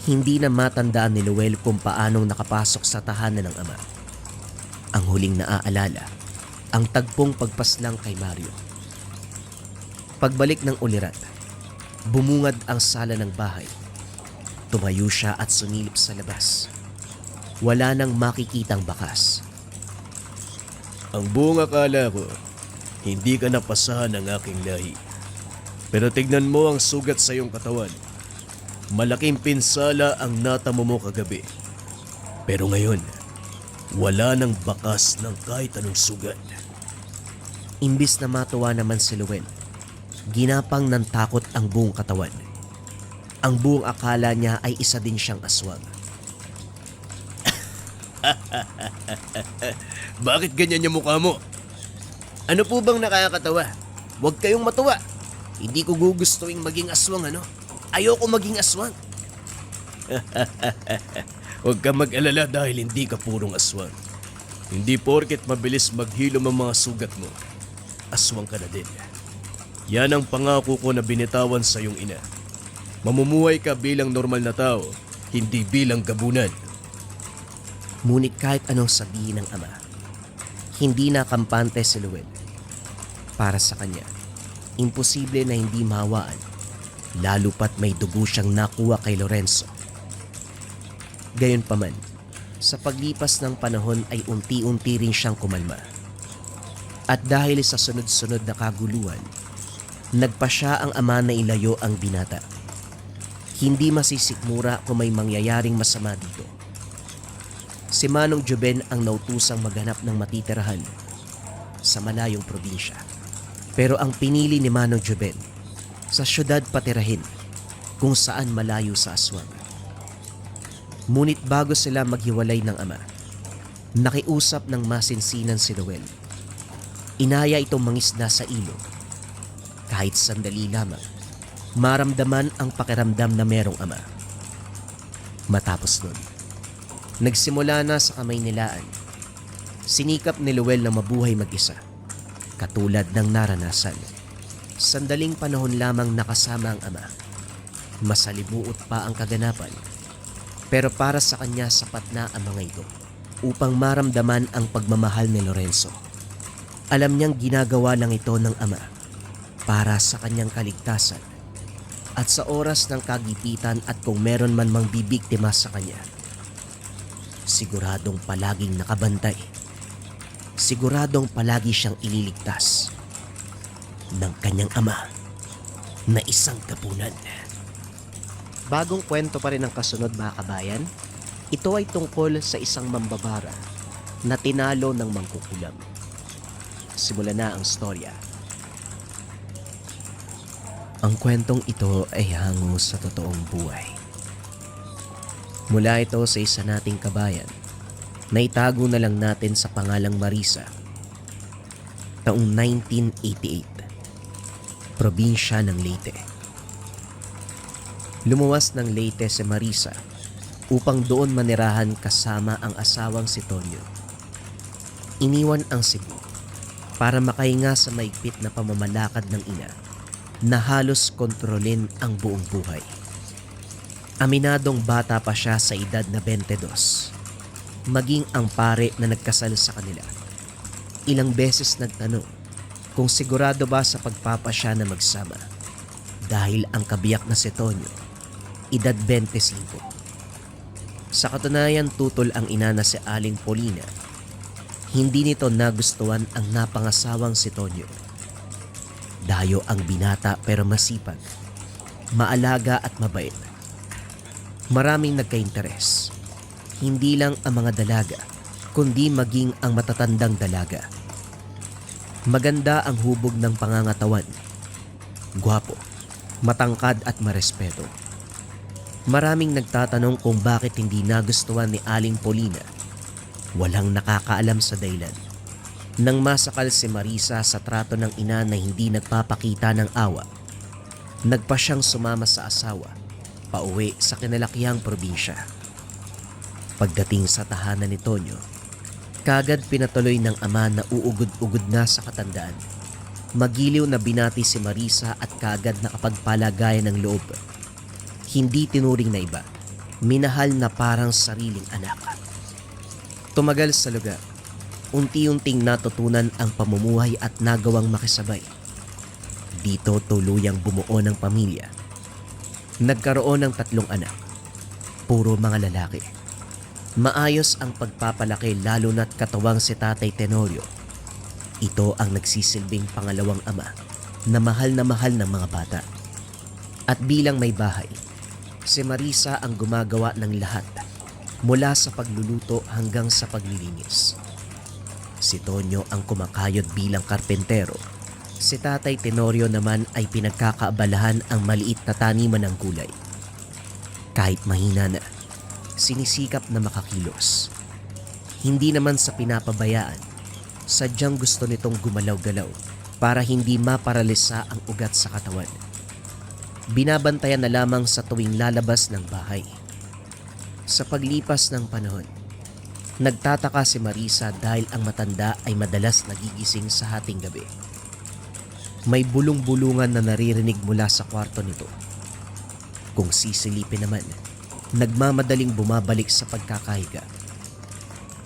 Hindi na matandaan ni Luel kung paanong nakapasok sa tahanan ng ama. Ang huling naaalala, ang tagpong pagpaslang kay Mario. Pagbalik ng ulirat, bumungad ang sala ng bahay. Tumayo siya at sumilip sa labas. Wala nang makikitang bakas. Ang buong akala ko, hindi ka napasahan ng aking lahi. Pero tignan mo ang sugat sa iyong katawan. Malaking pinsala ang natamo mo kagabi. Pero ngayon, wala nang bakas ng kahit anong sugat. Imbis na matuwa naman si Luel, ginapang ng takot ang buong katawan. Ang buong akala niya ay isa din siyang aswang. Bakit ganyan yung mukha mo? Ano po bang nakakatawa? Huwag kayong matuwa. Hindi ko gugustuhin maging aswang, ano? Ayoko maging aswang. Huwag ka mag-alala dahil hindi ka purong aswang. Hindi porket mabilis maghilom ang mga sugat mo. Aswang ka na din. Yan ang pangako ko na binitawan sa iyong ina. Mamumuhay ka bilang normal na tao, hindi bilang gabunan. Ngunit kahit anong sabihin ng ama, hindi na kampante si Luel. Para sa kanya, imposible na hindi mahawaan, lalo pat may dugo siyang nakuha kay Lorenzo. Gayunpaman, sa paglipas ng panahon ay unti-unti rin siyang kumalma. At dahil sa sunod-sunod na kaguluhan, nagpa siya ang ama na ilayo ang binata. Hindi masisikmura kung may mangyayaring masama dito. Si Manong Joben ang nautusang maghanap ng matitirahan sa malayong probinsya. Pero ang pinili ni Manong Joben, sa syudad patirahin kung saan malayo sa aswang. Ngunit bago sila maghiwalay ng ama, nakiusap ng masinsinan si Noel. Inaya itong mangisda sa ilog. Kahit sandali lamang, maramdaman ang pakiramdam na merong ama. Matapos nun, nagsimula na sa kamay nilaan. Sinikap ni Luel na mabuhay mag-isa, katulad ng naranasan. Sandaling panahon lamang nakasama ang ama. Masalimuot pa ang kaganapan, pero para sa kanya sapat na ang mga ito upang maramdaman ang pagmamahal ni Lorenzo. Alam niyang ginagawa lang ito ng ama para sa kanyang kaligtasan at sa oras ng kagipitan at kung meron man mang bibiktima sa kanya. Siguradong palaging nakabantay. Siguradong palagi siyang ililigtas ng kanyang ama na isang kapunan. Bagong kwento pa rin ang kasunod mga kabayan. Ito ay tungkol sa isang mambabara na tinalo ng mangkukulam. Simula na ang storya. Ang kwentong ito ay hango sa totoong buhay. Mula ito sa isa nating kabayan na itago na lang natin sa pangalang Marisa. Taong 1988. Probinsya ng Leyte. Lumuwas ng Leyte si Marisa upang doon manirahan kasama ang asawang si Tonyo. Iniwan ang Cebu para makahinga sa maigpit na pamamalakad ng ina na halos kontrolin ang buong buhay. Aminadong bata pa siya sa edad na 22. Maging ang pare na nagkasal sa kanila. Ilang beses nagtanong kung sigurado ba sa pagpapasya na magsama dahil ang kabiyak na si Tonyo, edad 25. Sa katunayan, tutol ang ina na si Aling Polina. Hindi nito nagustuhan ang napangasawang si Tonyo. Dayo ang binata pero masipag, maalaga at mabait. Maraming nagka-interes. Hindi lang ang mga dalaga, kundi maging ang matatandang dalaga. Maganda ang hubog ng pangangatawan. Gwapo, matangkad at marespeto. Maraming nagtatanong kung bakit hindi nagustuhan ni Aling Polina. Walang nakakaalam sa dahilan. Nang masakal si Marisa sa trato ng ina na hindi nagpapakita ng awa, nagpa siyang sumama sa asawa, pauwi sa kinalakihang probinsya. Pagdating sa tahanan ni Tonyo, kagad pinatuloy ng ama na uugod-ugod na sa katandaan. Magiliw na binati si Marisa at kagad nakapagpalagayan ng loob. Hindi tinuring na iba, minahal na parang sariling anak. Tumagal sa lugar, unti-unting natutunan ang pamumuhay at nagawang makisabay. Dito tuluyang bumuo ng pamilya. Nagkaroon ng 3 anak, puro mga lalaki. Maayos ang pagpapalaki lalo na't katawang si Tatay Tenorio. Ito ang nagsisilbing pangalawang ama na mahal ng mga bata. At bilang may bahay, si Marisa ang gumagawa ng lahat mula sa pagluluto hanggang sa paglilinis. Si Tonyo ang kumakayod bilang karpentero. Si Tatay Tenorio naman ay pinagkakaabalahan ang maliit na taniman ng gulay. Kahit mahina na, sinisikap na makakilos. Hindi naman sa pinapabayaan, sadyang gusto nitong gumalaw-galaw para hindi maparalisa ang ugat sa katawan. Binabantayan na lamang sa tuwing lalabas ng bahay. Sa paglipas ng panahon, nagtataka si Marisa dahil ang matanda ay madalas nagigising sa hating gabi. May bulong-bulungan na naririnig mula sa kwarto nito. Kung sisilipin naman, nagmamadaling bumabalik sa pagkakahiga.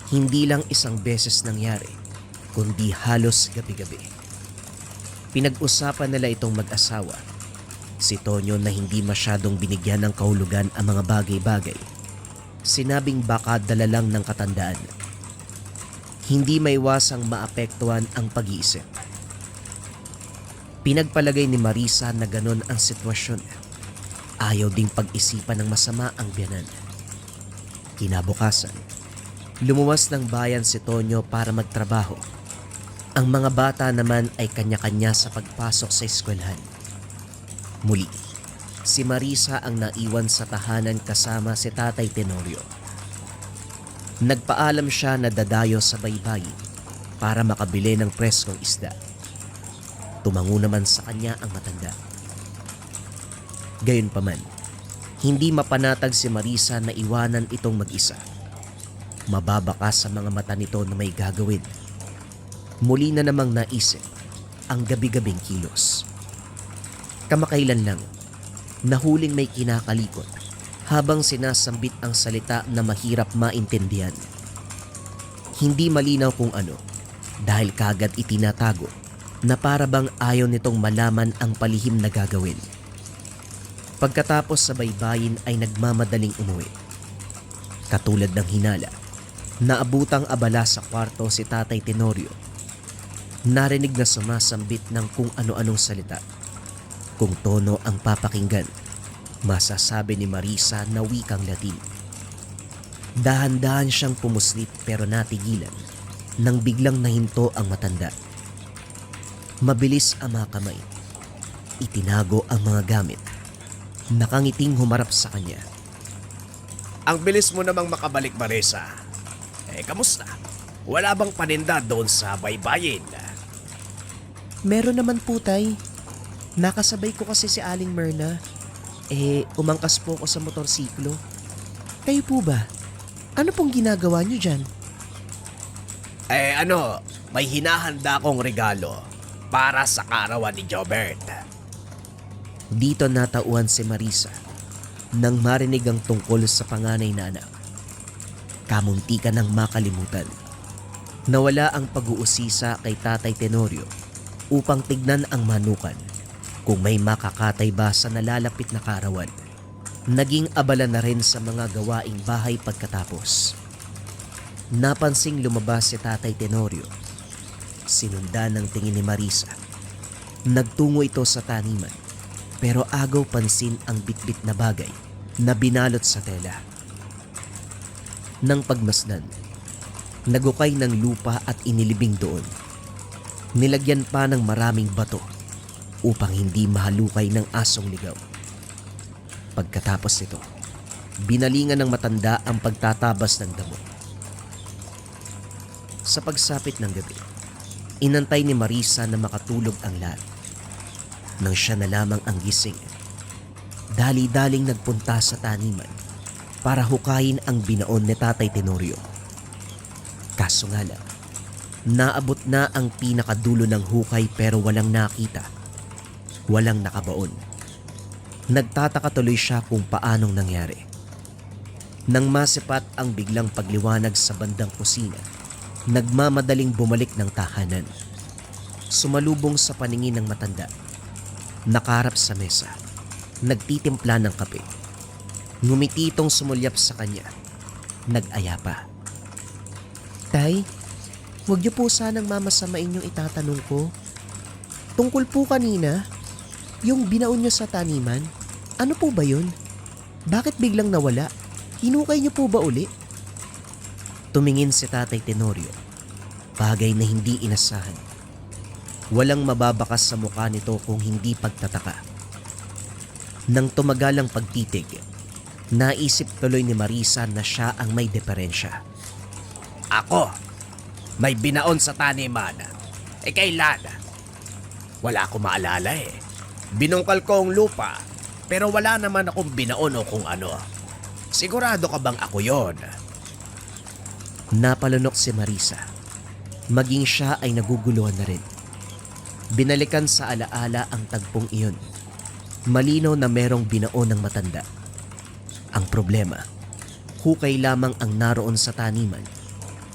Hindi lang isang beses nangyari, kundi halos gabi-gabi. Pinag-usapan nila itong mag-asawa. Si Tonyo na hindi masyadong binigyan ng kahulugan ang mga bagay-bagay. Sinabing baka dala lang ng katandaan. Hindi maiwasang maapektuhan ang pag-iisip. Pinagpalagay ni Marisa na ganon ang sitwasyon. Ayaw ding pag-isipan ng masama ang biyanan. Kinabukasan, lumuwas ng bayan si Tonyo para magtrabaho. Ang mga bata naman ay kanya-kanya sa pagpasok sa eskwelahan. Muli, si Marisa ang naiwan sa tahanan kasama si Tatay Tenorio. Nagpaalam siya na dadayo sa baybayin para makabili ng preskong isda. Tumango naman sa kanya ang matanda. Gayunpaman, hindi mapanatag si Marisa na iwanan itong mag-isa. Mababaka sa mga mata nito na may gagawin. Muli na namang naisip ang gabi-gabing kilos. Kamakailan lang, nahuling may kinakalikot habang sinasambit ang salita na mahirap maintindihan. Hindi malinaw kung ano dahil kagad itinatago na para bang ayaw nitong malaman ang palihim na gagawin. Pagkatapos sa baybayin ay nagmamadaling umuwi. Katulad ng hinala, naabutang abala sa kwarto si Tatay Tenorio. Narinig na sumasambit ng kung ano-anong salita. Kung tono ang papakinggan, masasabi ni Marisa na wikang Latin. Dahan-dahan siyang pumuslit pero natigilan nang biglang nahinto ang matanda. Mabilis ang mga kamay. Itinago ang mga gamit. Nakangiting humarap sa kanya. Ang bilis mo namang makabalik, Marisa. Kamusta? Wala bang paninda doon sa baybayin? Meron naman po, Tay. Nakasabay ko kasi si Aling Myrna. Umangkas po ako sa motorsiklo. Kayo po ba? Ano pong ginagawa niyo dyan? May hinahanda akong regalo para sa kaarawan ni Jobert. Dito natauhan si Marisa nang marinig ang tungkol sa panganay na anak. Kamunti ka nang makalimutan. Nawala ang pag-uusisa kay Tatay Tenorio upang tignan ang manukan kung may makakatay ba sa nalalapit na kaarawan. Naging abala na rin sa mga gawaing bahay pagkatapos. Napansing lumabas si Tatay Tenorio. Sinundan ng tingin ni Marisa. Nagtungo ito sa taniman, pero agaw pansin ang bitbit na bagay na binalot sa tela. Nang pagmasdan, nagukay ng lupa at inilibing doon. Nilagyan pa ng maraming bato upang hindi mahalukay ng asong ligaw. Pagkatapos nito, binalingan ng matanda ang pagtatabas ng damo. Sa pagsapit ng gabi, inantay ni Marisa na makatulog ang lahat. Nang siya na lamang ang gising, dali-daling nagpunta sa taniman para hukayin ang binaon ni Tatay Tenorio. Kaso nga lang, naabot na ang pinakadulo ng hukay pero walang nakita. Walang nakabaon. Nagtataka tuloy siya kung paanong nangyari. Nang masipat ang biglang pagliwanag sa bandang kusina, nagmamadaling bumalik ng tahanan. Sumalubong sa paningin ng matanda. Nakarap sa mesa. Nagtitimpla ng kape. Ngumiti itong sumulyap sa kanya. Nag-aya pa. Tay, huwag niyo po sanang mamasamain yung itatanong ko. Tungkol po kanina, yung binaon niyo sa taniman, ano po ba yun? Bakit biglang nawala? Hinukay niyo po ba uli? Tumingin si Tatay Tenorio. Bagay na hindi inasahan. Walang mababakas sa mukha nito kung hindi pagtataka. Nang tumagal ang pagtitig, naisip tuloy ni Marisa na siya ang may diferensya. Ako, may binaon sa taniman. Kailan? Wala akong maalala eh. Binungkal ko ang lupa, pero wala naman akong binaon o kung ano. Sigurado ka bang ako yon? Napalunok si Marisa. Maging siya ay naguguluhan na rin. Binalikan sa alaala ang tagpong iyon. Malinaw na merong binaon ng matanda. Ang problema, hukay lamang ang naroon sa taniman.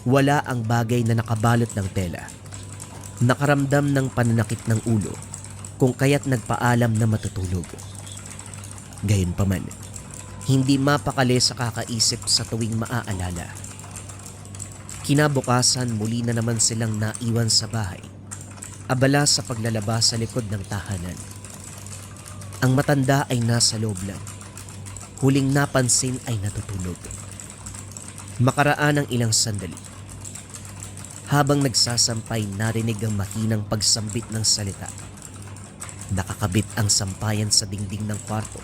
Wala ang bagay na nakabalot ng tela. Nakaramdam ng pananakit ng ulo kung kaya't nagpaalam na matutulog. Gayunpaman, hindi mapakali sa kakaisip sa tuwing maaalala. Kinabukasan muli na naman silang naiwan sa bahay, abala sa paglalaba sa likod ng tahanan. Ang matanda ay nasa loob lang. Huling napansin ay natutulog. Makaraan ng ilang sandali. Habang nagsasampay, narinig ang mahinang pagsambit ng salita. Nakakabit ang sampayan sa dingding ng kwarto,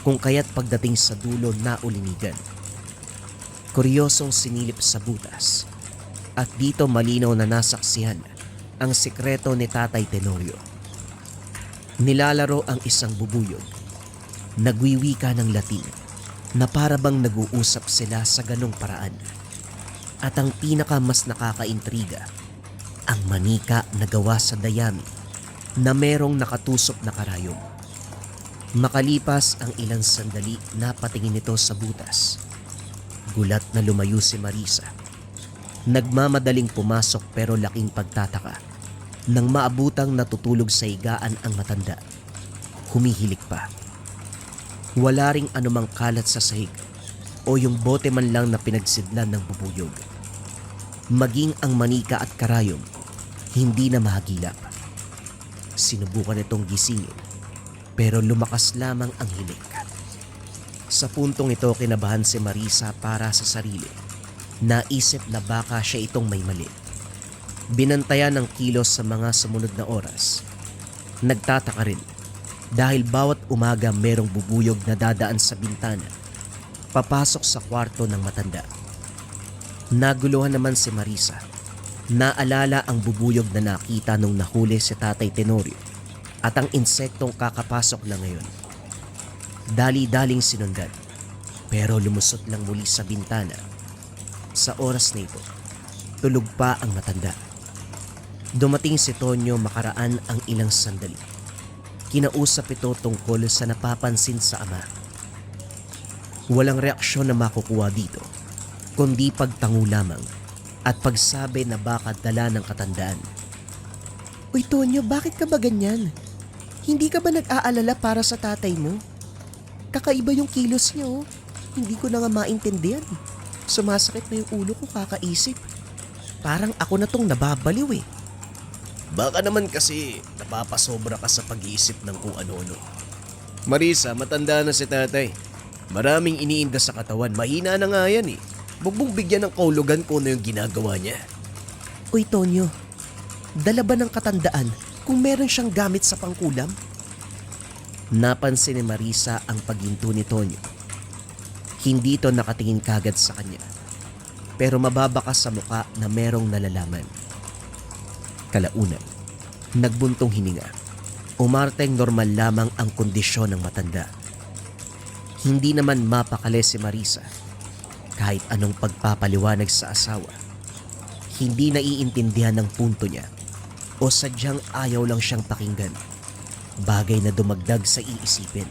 kung kaya't pagdating sa dulo naulinigan. Kuryosong sinilip sa butas, at dito malinaw na nasaksihan ang sikreto ni Tatay Tenorio. Nilalaro ang isang bubuyog. Nagwiwika ng Latin na para bang nag-uusap sila sa ganong paraan. At ang pinaka mas nakakaintriga, ang manika na gawa sa dayami na merong nakatusok na karayom. Makalipas ang ilang sandali, napatingin ito sa butas. Gulat na lumayo si Marisa. Nagmamadaling pumasok pero laking pagtataka. Nang maabutang natutulog sa higaan ang matanda, humihilik pa. Wala ring anumang kalat sa sahig o yung bote man lang na pinagsidlan ng bubuyog. Maging ang manika at karayom, hindi na mahagilap. Sinubukan itong gisingin, pero lumakas lamang ang hilik. Sa puntong ito, kinabahan si Marisa para sa sarili. Naisip na baka siya itong may mali. Binantayan ng kilos sa mga sumunod na oras. Nagtataka rin dahil bawat umaga merong bubuyog na dadaan sa bintana, papasok sa kwarto ng matanda. Naguluhan naman si Marisa. Naalala ang bubuyog na nakita nung nahuli si Tatay Tenorio at ang insektong kakapasok na ngayon. Dali-daling sinundan, pero lumusot lang muli sa bintana. Sa oras na ito, tulog pa ang matanda. Dumating si Tonyo makaraan ang ilang sandali. Kinausap ito tungkol sa napapansin sa ama. Walang reaksyon na makukuha dito, kundi pagtango lamang at pagsabi na baka dala ng katandaan. Uy Tonyo, bakit ka ba ganyan? Hindi ka ba nag-aalala para sa tatay mo? Kakaiba yung kilos niya oh. Hindi ko na nga maintindihan. Sumasakit na yung ulo ko kakaisip. Parang ako na tong nababaliw eh. Baka naman kasi napapasobra ka sa pag-iisip ng kung ano-ano. Marisa, matanda na si tatay. Maraming iniinda sa katawan, mahina na nga yan eh. Huwag bigyan ng kaulugan kung ano yung ginagawa niya. Uy Tonyo, dala ba ng katandaan kung meron siyang gamit sa pangkulam? Napansin ni Marisa ang paghinto ni Tonyo. Hindi ito nakatingin kagad sa kanya. Pero mababakas sa muka na merong nalalaman. Kalaunan, nagbuntong hininga. Umarteng normal lamang ang kondisyon ng matanda. Hindi naman mapakali si Marisa kahit anong pagpapaliwanag sa asawa. Hindi naiintindihan ng punto niya o sadyang ayaw lang siyang pakinggan. Bagay na dumagdag sa iisipin.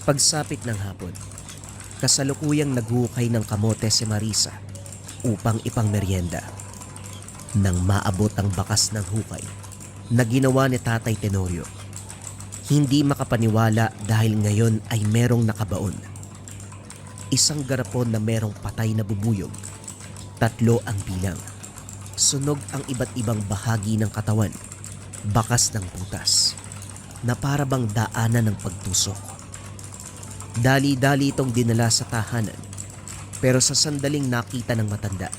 Pagsapit ng hapon, kasalukuyang naghukay ng kamote si Marisa upang ipang merienda. Nang maabot ang bakas ng hukay na ginawa ni Tatay Tenorio, hindi makapaniwala dahil ngayon ay merong nakabaon. Isang garapon na merong patay na bubuyog. 3 ang bilang. Sunog ang iba't ibang bahagi ng katawan. Bakas ng butas na para bang daanan ng pagtusok. Dali-dali itong dinala sa tahanan, pero sa sandaling nakita ng matanda,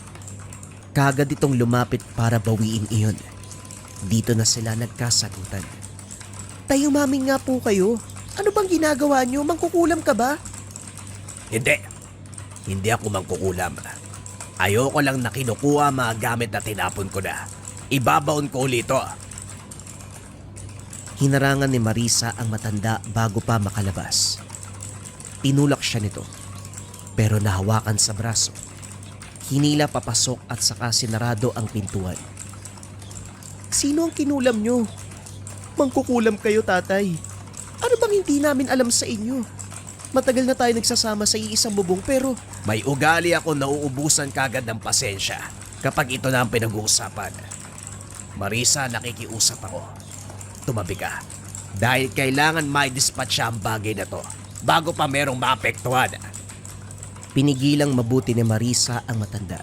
kagad itong lumapit para bawiin iyon. Dito na sila nagkasagutan. Tayo maming nga po kayo. Ano bang ginagawa niyo? Mangkukulam ka ba? Hindi. Hindi ako mangkukulam. Ayoko lang na kinukuha mga gamit na tinapon ko na. Ibabaon ko ulit ito. Hinarangan ni Marisa ang matanda bago pa makalabas. Tinulak siya nito, pero nahawakan sa braso. Hinila papasok at saka sinarado ang pintuan. Sino ang kinulam nyo? Mangkukulam kayo, tatay. Ano bang hindi namin alam sa inyo? Matagal na tayo nagsasama sa iisang bubong pero May ugali ako na uubusan kagad ng pasensya kapag ito na ang pinag-uusapan. Marisa, nakikiusap ako. Tumabi ka. Dahil kailangan may dispatcha ang bagay na to bago pa merong maapektuhan. pinigilang mabuti ni Marisa ang matanda.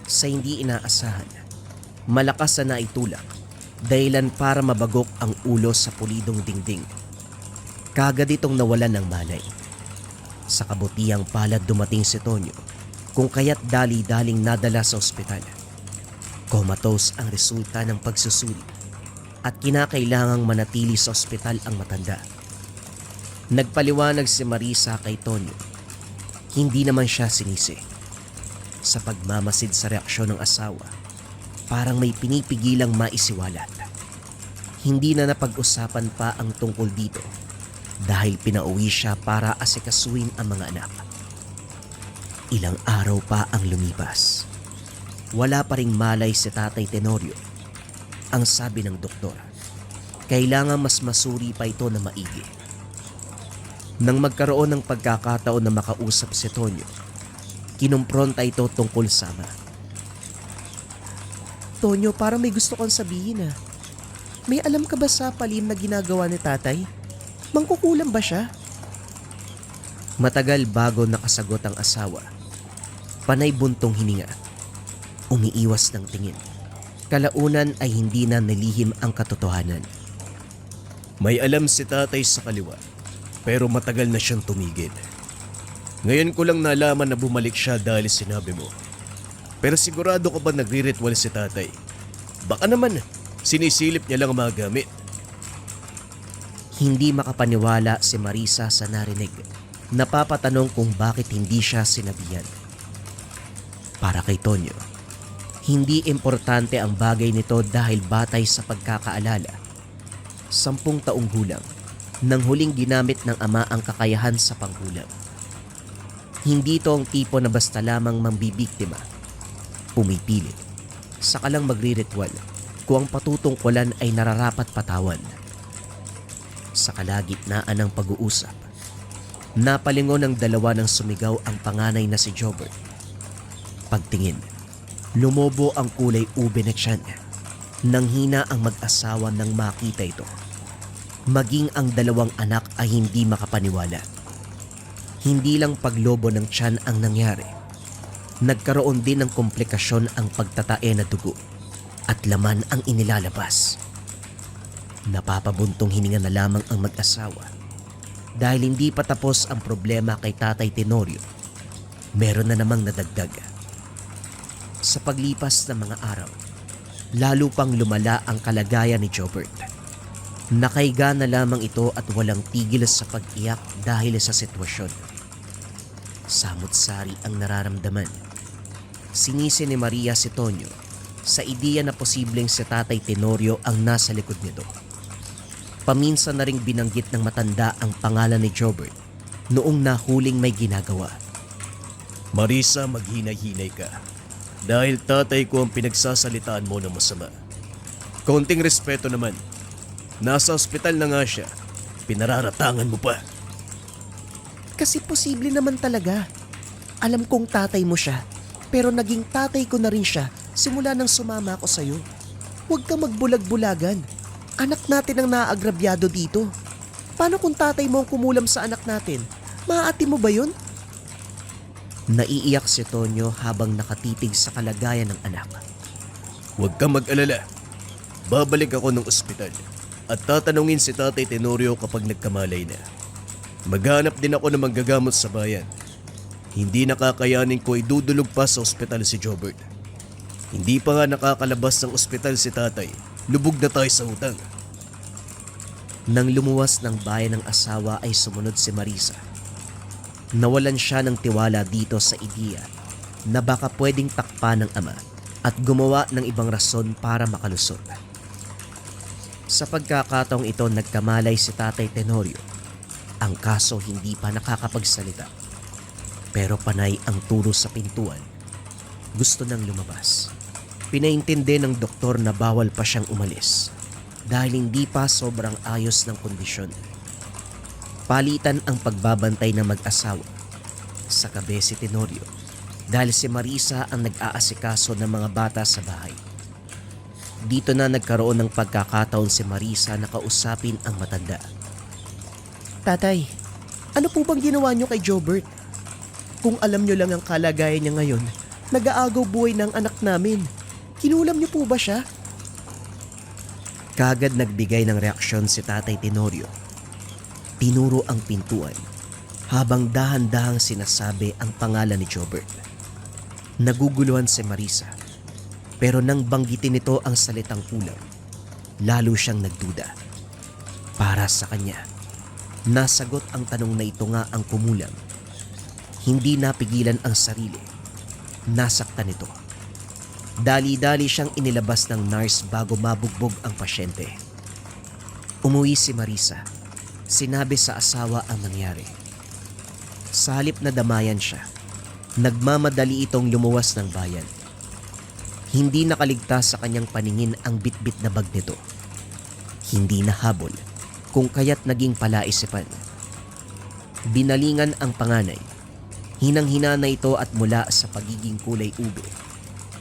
Sa hindi inaasahan, malakas na naitulak, dahilan para mabagok ang ulo sa pulidong dingding. Kagad itong nawalan ng malay. Sa kabutihang palad dumating si Tonyo, kung kaya't dali-daling nadala sa ospital. Comatose ang resulta ng pagsusuri at kinakailangang manatili sa ospital ang matanda. Nagpaliwanag si Marisa kay Tonyo. Hindi naman siya sinisi. Sa pagmamasid sa reaksyon ng asawa, parang may pinipigilang maisiwalat. Hindi na napag-usapan pa ang tungkol dito dahil pinauwi siya para asikasuhin ang mga anak. Ilang araw pa ang lumipas. Wala pa ring malay si Tatay Tenorio. Ang sabi ng doktor, kailangan mas masuri pa ito na maigi. Nang magkaroon ng pagkakataon na makausap si Tonyo, kinumpronta ito tungkol sa ama. Tonyo, parang may gusto kang sabihin ah. May alam ka ba sa palim na ginagawa ni tatay? Mangkukulam ba siya? Matagal bago nakasagot ang asawa. Panay buntong hininga. Umiiwas ng tingin. Kalaunan ay hindi na nilihim ang katotohanan. May alam si tatay sa kaliwa, pero matagal na siyang tumigil. Ngayon ko lang nalaman na bumalik siya dahil sinabi mo. Pero sigurado ko ba nagre-ritual si tatay? Baka naman sinisilip niya lang ang mga gamit. Hindi makapaniwala si Marisa sa narinig. Napapatanong kung bakit hindi siya sinabihan. Para kay Tonyo, hindi importante ang bagay nito dahil batay sa pagkakaalala. 10 taong gulang nang huling ginamit ng ama ang kakayahan sa panghulam. Hindi ito ang tipo na basta lamang mambibiktima. Pumipilit. Saka lang magre-ritual kung ang patutungkulan ay nararapat patawan. Sa kalagitnaan ng pag-uusap, napalingon ng dalawa ng sumigaw ang panganay na si Jobert. Pagtingin, lumobo ang kulay ube na tiyan. Nang hina ang mag-asawa nang makita ito. Maging ang dalawang anak ay hindi makapaniwala. Hindi lang paglobo ng tiyan ang nangyari. Nagkaroon din ng komplikasyon ang pagtatae na dugo at laman ang inilalabas. Napapabuntong hininga na lamang ang mag-asawa dahil hindi pa tapos ang problema kay Tatay Tenorio. Meron na namang nadagdag. Sa paglipas ng mga araw, lalo pang lumala ang kalagayan ni Jobert. Nakaiga na lamang ito at walang tigil sa pag-iyak dahil sa sitwasyon. Samot-sari ang nararamdaman. Sinisi ni Maria si Tonyo sa ideya na posibleng si Tatay Tenorio ang nasa likod nito. Paminsan na ring binanggit ng matanda ang pangalan ni Jobert noong nahuling may ginagawa. Marisa, maghinay-hinay ka. Dahil tatay ko ang pinagsasalitaan mo ng masama. Konting respeto naman. Nasa ospital na nga siya. Pinararatangan mo pa. Kasi posible naman talaga. Alam kong tatay mo siya, pero naging tatay ko na rin siya simula nang sumama ako sa'yo. Huwag kang magbulag-bulagan. Anak natin ang naaagrabyado dito. Paano kung tatay mo ang kumulam sa anak natin? Maaati mo ba yun? Naiiyak si Tonyo habang nakatitig sa kalagayan ng anak. Huwag kang mag-alala. Babalik ako ng ospital at tatanungin si Tatay Tenorio kapag nagkamalay na. Maghanap din ako ng manggagamot sa bayan. Hindi nakakayanin ko idudulog pa sa ospital si Jobert. Hindi pa nga nakakalabas ng ospital si tatay. Lubog na tayo sa utang. Nang lumuwas ng bayan ng asawa ay sumunod si Marisa. Nawalan siya ng tiwala dito sa ideya na baka pwedeng takpan ng ama at gumawa ng ibang rason para makalusot. Sa pagkakataong ito nagkamalay si Tatay Tenorio. Ang kaso hindi pa nakakapagsalita. Pero panay ang turo sa pintuan. Gusto nang lumabas. Pinaintindi ng doktor na bawal pa siyang umalis dahil hindi pa sobrang ayos ng kondisyon. Palitan ang pagbabantay ng mag-asawa. Sa kabe si Tenorio dahil si Marisa ang nag-aasikaso ng mga bata sa bahay. Dito na nagkaroon ng pagkakataon si Marisa na kausapin ang matanda. Tatay, ano po bang ginawa niyo kay Jobert? Kung alam niyo lang ang kalagayan niya ngayon, nag-aagaw buhay ng anak namin. Kinulam niyo po ba siya? Kagad nagbigay ng reaksyon si Tatay Tenorio. Tinuro ang pintuan habang dahan-dahang sinasabi ang pangalan ni Jobert. Naguguluhan si Marisa pero nang banggitin nito ang salitang kulam, lalo siyang nagduda. Para sa kanya, nasagot ang tanong na ito nga ang kumulam. Hindi napigilan ang sarili. Nasaktan ito. Dali-dali siyang inilabas ng nurse bago mabugbog ang pasyente. Umuwi si Marisa. Sinabi sa asawa ang nangyari. Sa halip na damayan siya, nagmamadali itong lumuwas ng bayan. Hindi nakaligtas sa kanyang paningin ang bitbit na bag nito. Hindi nahabol kung kaya't naging palaisipan. Binalingan ang panganay. Hinang-hina na ito at mula sa pagiging kulay ube.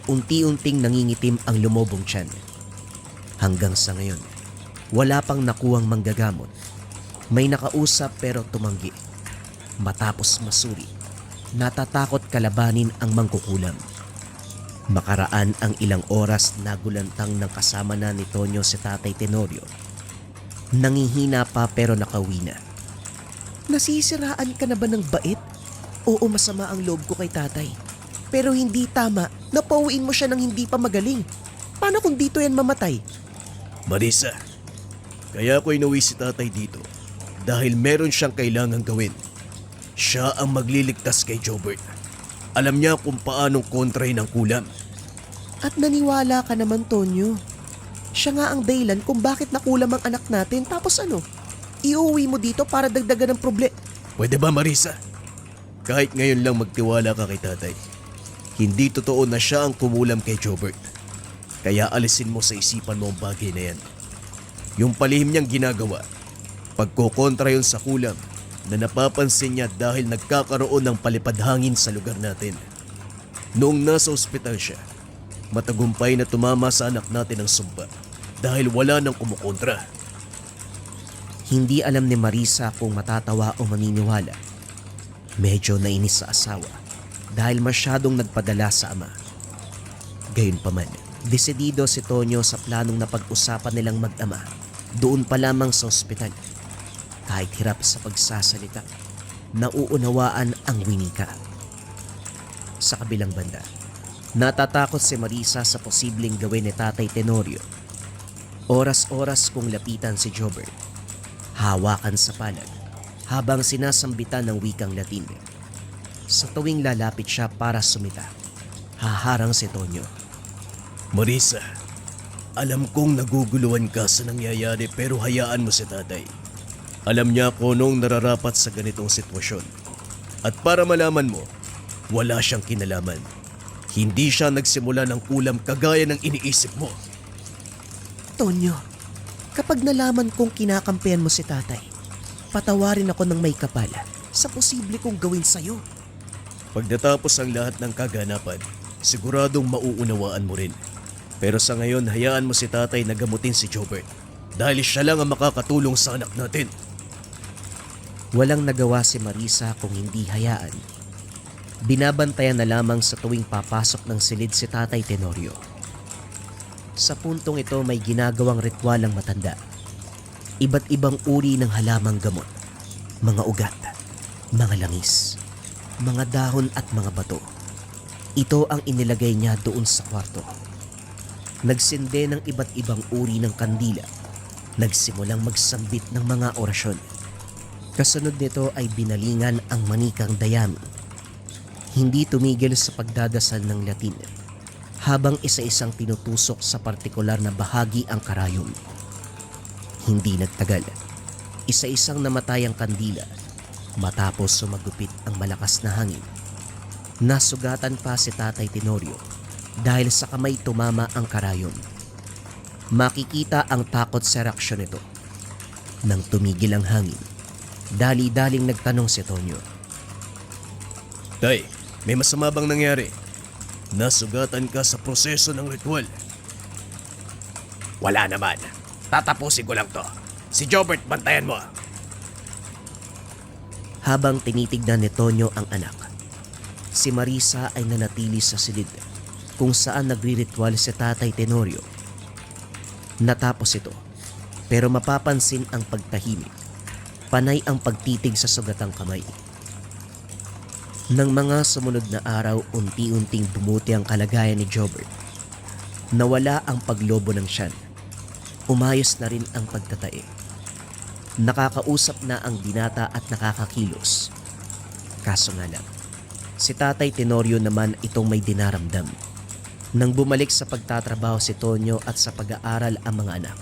Unti-unting nangingitim ang lumobong tiyan. Hanggang sa ngayon, wala pang nakuhang manggagamot. May nakausap pero tumanggi. Matapos masuri, natatakot kalabanin ang mangkukulam. Makaraan ang ilang oras nagulantang ng kasama na ni Tonyo si Tatay Tenorio. Nangihina pa pero nakauwi na. Nasisiraan ka na ba ng bait? Oo, masama ang loob ko kay tatay. Pero hindi tama na pauwiin mo siya ng hindi pa magaling. Paano kung dito yan mamatay? Marisa, kaya ko inuwi si tatay dito dahil meron siyang kailangang gawin. Siya ang magliligtas kay Jobert. Alam niya kung paanong kontrahin ang kulam. At naniwala ka naman, Tonyo. Siya nga ang dahilan kung bakit nakulam ang anak natin. Tapos ano? Iuwi mo dito para dagdagan ng problema. Pwede ba, Marisa? Kahit ngayon lang magtiwala ka kay tatay. Hindi totoo na siya ang kumulam kay Jobert. Kaya alisin mo sa isipan mo ang bagay na yan. Yung palihim niyang ginagawa, pagkokontra yun sa kulam na napapansin niya dahil nagkakaroon ng palipad hangin sa lugar natin. Noong nasa ospital siya, matagumpay na tumama sa anak natin ang sumpa dahil wala nang kumukontra. Hindi alam ni Marisa kung matatawa o maniniwala. Medyo nainis sa asawa dahil masyadong nagpadala sa ama. Gayunpaman, desidido si Tonyo sa planong na pag-usapan nilang mag-ama doon pa lamang sa ospital. Kahit hirap sa pagsasalita, nauunawaan ang winika. Sa kabilang banda, natatakot si Marisa sa posibleng gawin ni Tatay Tenorio. Oras-oras kong lapitan si Jobert, hawakan sa palad habang sinasambitan ng wikang Latin. Sa tuwing lalapit siya para sumita, haharang si Tonyo. Marisa, alam kong naguguluhan ka sa nangyayari pero hayaan mo si tatay. Alam niya kung anong nararapat sa ganitong sitwasyon. At para malaman mo, wala siyang kinalaman. Hindi siya nagsimula ng kulam kagaya ng iniisip mo. Tonyo, kapag nalaman kong kinakampihan mo si tatay, patawarin ako ng may kapal sa posible kong gawin sa'yo. Pag natapos ang lahat ng kaganapan, siguradong mauunawaan mo rin. Pero sa ngayon, hayaan mo si tatay na gamutin si Jobert. Dahil siya lang ang makakatulong sa anak natin. Walang nagawa si Marisa kung hindi hayaan. Binabantayan na lamang sa tuwing papasok ng silid si Tatay Tenorio. Sa puntong ito may ginagawang ritual ang matanda. Iba't ibang uri ng halamang gamot, mga ugat, mga langis, mga dahon at mga bato. Ito ang inilagay niya doon sa kwarto. Nagsinde ng iba't ibang uri ng kandila. Nagsimulang magsambit ng mga orasyon. Kasunod nito ay binalingan ang manikang dayami. Hindi tumigil sa pagdadasal ng Latin habang isa-isang tinutusok sa partikular na bahagi ang karayom. Hindi nagtagal, isa-isang namatay ang kandila matapos sumagupit ang malakas na hangin. Nasugatan pa si Tatay Tenorio dahil sa kamay tumama ang karayom. Makikita ang takot sa reaksyon nito. Nang tumigil ang hangin, dali-daling nagtanong si Tonyo. Tay, may masama bang nangyari? Nasugatan ka sa proseso ng ritual. Wala naman. Tatapusin ko lang to. Si Jobert, bantayan mo. Habang tinitignan ni Tonyo ang anak, si Marisa ay nanatili sa silid kung saan nagriritual si Tatay Tenorio. Natapos ito, pero mapapansin ang pagtahimik. Panay ang pagtitig sa sugatang kamay. Nang mga sumunod na araw, unti-unting bumuti ang kalagayan ni Jobert. Nawala ang paglobo ng tiyan. Umayos na rin ang pagtatae. Nakakausap na ang binata at nakakakilos. Kaso nga lang, si Tatay Tenorio naman itong may dinaramdam. Nang bumalik sa pagtatrabaho si Tonyo at sa pag-aaral ang mga anak,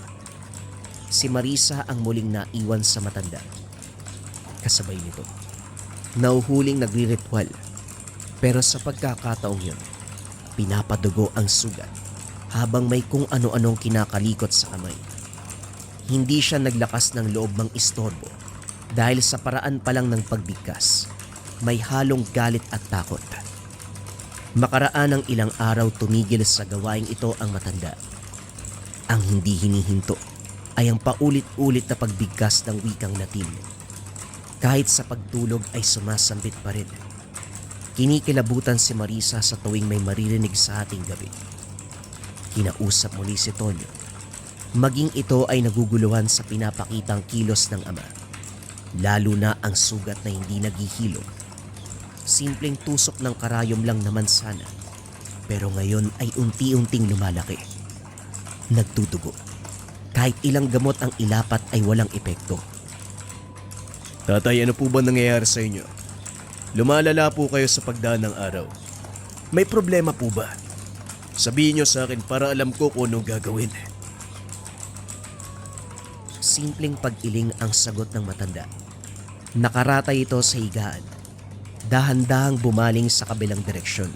si Marisa ang muling naiwan sa matanda. Kasabay nito, nauhuling nagri-ritual. Pero sa pagkakataong yun, pinapadugo ang sugat habang may kung ano-anong kinakalikot sa kamay. Hindi siya naglakas ng loob mang istorbo dahil sa paraan pa lang ng pagbigkas, may halong galit at takot. Makaraan ng ilang araw tumigil sa gawaing ito ang matanda. Ang hindi hinihinto ay ang paulit-ulit na pagbigkas ng wikang Latin. Kahit sa pagtulog ay sumasambit pa rin. Kinikilabutan si Marisa sa tuwing may maririnig sa ating gabi. Kinausap muli si Tonyo. Maging ito ay naguguluhan sa pinapakitang kilos ng ama. Lalo na ang sugat na hindi naghihilom. Simpleng tusok ng karayom lang naman sana. Pero ngayon ay unti-unting lumalaki. Nagtutugo. Kahit ilang gamot ang ilapat ay walang epekto. Tatay, ano po ba nangyayari sa inyo? Lumalala po kayo sa pagdaan ng araw. May problema po ba? Sabihin niyo sa akin para alam ko kung anong gagawin. Simpleng pag-iling ang sagot ng matanda. Nakaratay ito sa higaan. Dahan-dahang bumaling sa kabilang direksyon.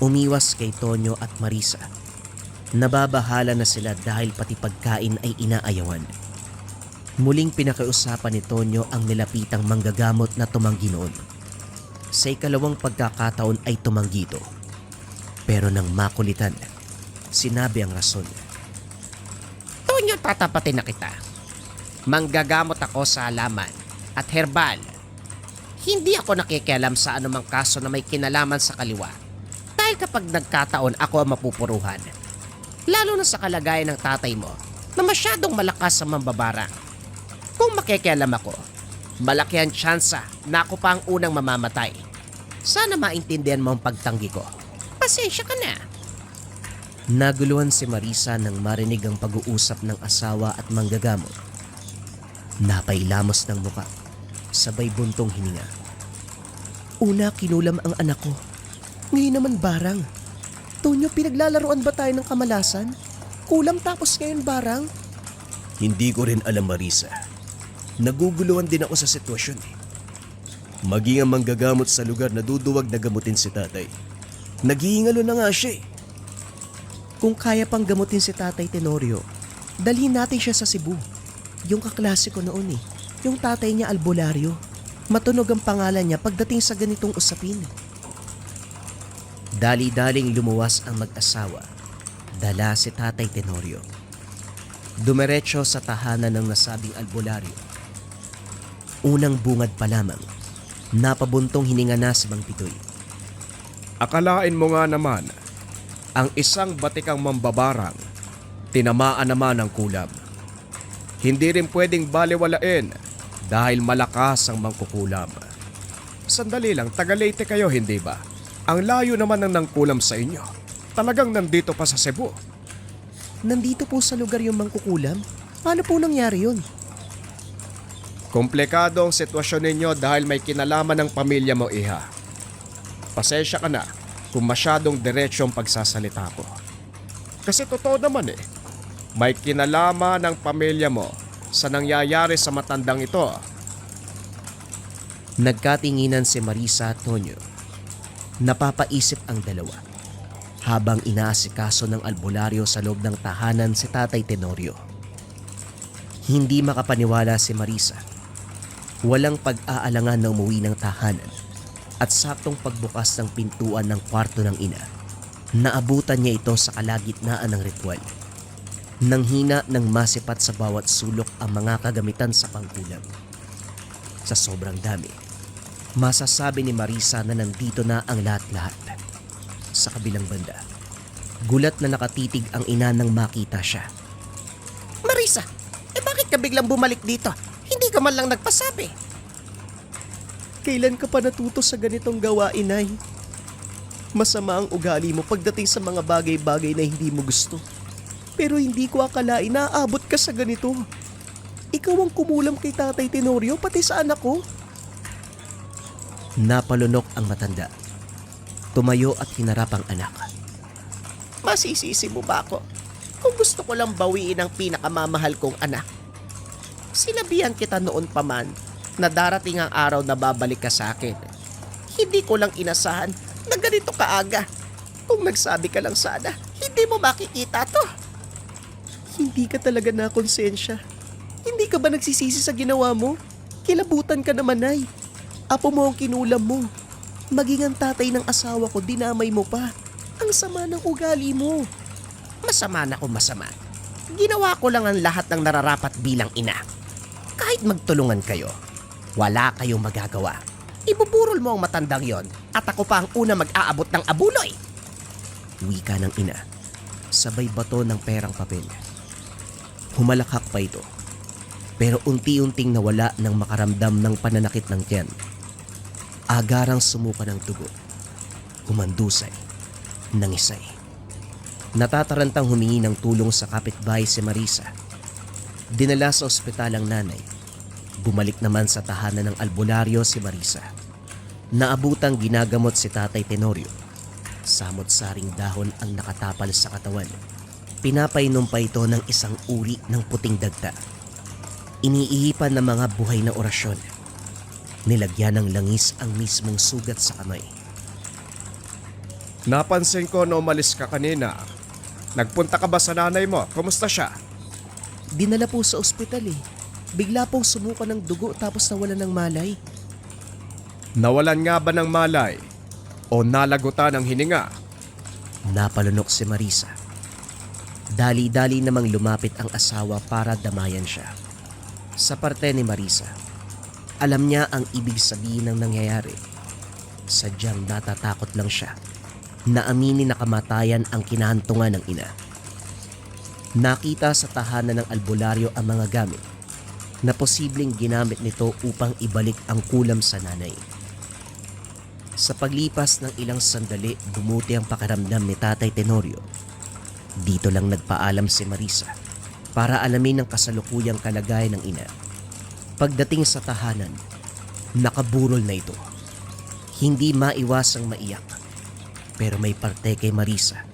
Umiwas kay Tonyo at Marisa. Nababahala na sila dahil pati pagkain ay inaayawan. Muling pinakiusapan ni Tonyo ang nilapitang manggagamot na tumanggi noon. Sa ikalawang pagkakataon ay tumanggi ito. Pero nang makulitan, sinabi ang rason. Tonyo, tatapatin na kita. Manggagamot ako sa halaman at herbal. Hindi ako nakikialam sa anumang kaso na may kinalaman sa kaliwa. Dahil kapag nagkataon ako ang mapupuruhan. Lalo na sa kalagayan ng tatay mo na masyadong malakas sa mambabarang. Kung makikialam ako, malaki ang tsansa na ako pa ang unang mamamatay. Sana maintindihan mo ang pagtanggi ko. Pasensya ka na. Naguluhan si Marisa nang marinig ang pag-uusap ng asawa at manggagamot. Napailamos ng muka, sabay buntong hininga. Una kinulam ang anak ko. Ngayon naman barang. Tonyo, pinaglalaroan ba tayo ng kamalasan? Kulam tapos ngayon barang? Hindi ko rin alam, Marisa. Naguguluhan din ako sa sitwasyon eh. Maging ang manggagamot sa lugar na duduwag na gamutin si tatay. Naghihingalo na nga siya eh. Kung kaya pang gamutin si Tatay Tenorio, dalhin natin siya sa Cebu. Yung kaklase ko noon eh. Yung tatay niya albularyo. Matunog ang pangalan niya pagdating sa ganitong usapin. Dali-daling lumuwas ang mag-asawa. Dala si Tatay Tenorio. Dumiretso sa tahanan ng nasabing albularyo. Unang bungad pa lamang, napabuntong hininga na si Mang Pitoy. Akalain mo nga naman, ang isang batikang mambabarang, tinamaan naman ng kulam. Hindi rin pwedeng balewalain dahil malakas ang mangkukulam. Sandali lang, taga Leyte kayo, hindi ba? Ang layo naman ng nangkulam sa inyo. Talagang nandito pa sa Cebu. Nandito po sa lugar yung mangkukulam? Paano po nangyari yun? Komplikado ang sitwasyon ninyo dahil may kinalaman ng pamilya mo, iha. Pasensya ka na kung masyadong diretsyo ang pagsasalita ko. Kasi totoo naman eh. May kinalaman ng pamilya mo sa nangyayari sa matandang ito. Nagkatinginan si Marisa at Tonyo. Napapaisip ang dalawa habang inaasikaso ng albularyo sa loob ng tahanan si Tatay Tenorio. Hindi makapaniwala si Marisa. Walang pag-aalangan na umuwi ng tahanan at saktong pagbukas ng pintuan ng kwarto ng ina, naabutan niya ito sa kalagitnaan ng ritual. Nang hina ng masipat sa bawat sulok ang mga kagamitan sa pangkulam. Sa sobrang dami, masasabi ni Marisa na nandito na ang lahat-lahat. Sa kabilang banda, gulat na nakatitig ang ina nang makita siya. Marisa, bakit ka biglang bumalik dito? Hindi ka man lang nagpasabi. Kailan ka pa natuto sa ganitong gawain, Nay? Masama ang ugali mo pagdating sa mga bagay-bagay na hindi mo gusto. Pero hindi ko akalain na aabot ka sa ganito. Ikaw ang kumulam kay Tatay Tenorio pati sa anak ko. Napalunok ang matanda. Tumayo at hinarap ang anak. Masisisi mo ba ako kung gusto ko lang bawiin ang pinakamamahal kong anak? Sinabihan kita noon pa man na darating ang araw na babalik ka sa akin. Hindi ko lang inasahan na ganito kaaga. Kung nagsabi ka lang sana, hindi mo makikita to. Hindi ka talaga nakonsensya. Hindi ka ba nagsisisi sa ginawa mo? Kilabutan ka naman, Nay. Apo mo ang kinulam mo. Maging ang tatay ng asawa ko, dinamay mo pa. Ang sama ng ugali mo. Masama na kung masama. Ginawa ko lang ang lahat ng nararapat bilang ina. Kahit magtulungan kayo, wala kayong magagawa. Ibuburol mo ang matandang yon at ako pa ang una mag-aabot ng abuloy. Wika ng ina, sabay bato ng perang papel. Humalakhak pa ito, pero unti-unting nawala ng makaramdam ng pananakit ng tiyan. Agarang sumuka ng dugo, umandusay, nangisay. Natatarantang humingi ng tulong sa kapitbahay si Marisa. Dinala sa ospital ang nanay. Bumalik naman sa tahanan ng albularyo si Marisa. Naabutang ginagamot si Tatay Tenorio. Samot-saring dahon ang nakatapal sa katawan. Pinapainom pa ito ng isang uri ng puting dagta. Iniihipan ng mga buhay na orasyon. Nilagyan ng langis ang mismong sugat sa kamay. Napansin ko na umalis ka kanina. Nagpunta ka ba sa nanay mo? Kumusta siya? Dinala po sa ospital eh. Bigla pong sumuka ng dugo tapos nawala ng malay. Nawalan nga ba ng malay? O nalagutan ng hininga? Napalunok si Marisa. Dali-dali namang lumapit ang asawa para damayan siya. Sa parte ni Marisa, alam niya ang ibig sabihin ng nangyayari. Sadyang natatakot lang siya na aminin na kamatayan ang kinahantungan ng ina. Nakita sa tahanan ng albularyo ang mga gamit na posibleng ginamit nito upang ibalik ang kulam sa nanay. Sa paglipas ng ilang sandali, bumuti ang pakiramdam ni Tatay Tenorio. Dito lang nagpaalam si Marisa para alamin ang kasalukuyang kalagayan ng ina. Pagdating sa tahanan, nakaburol na ito. Hindi maiwasang maiyak, pero may parte kay Marisa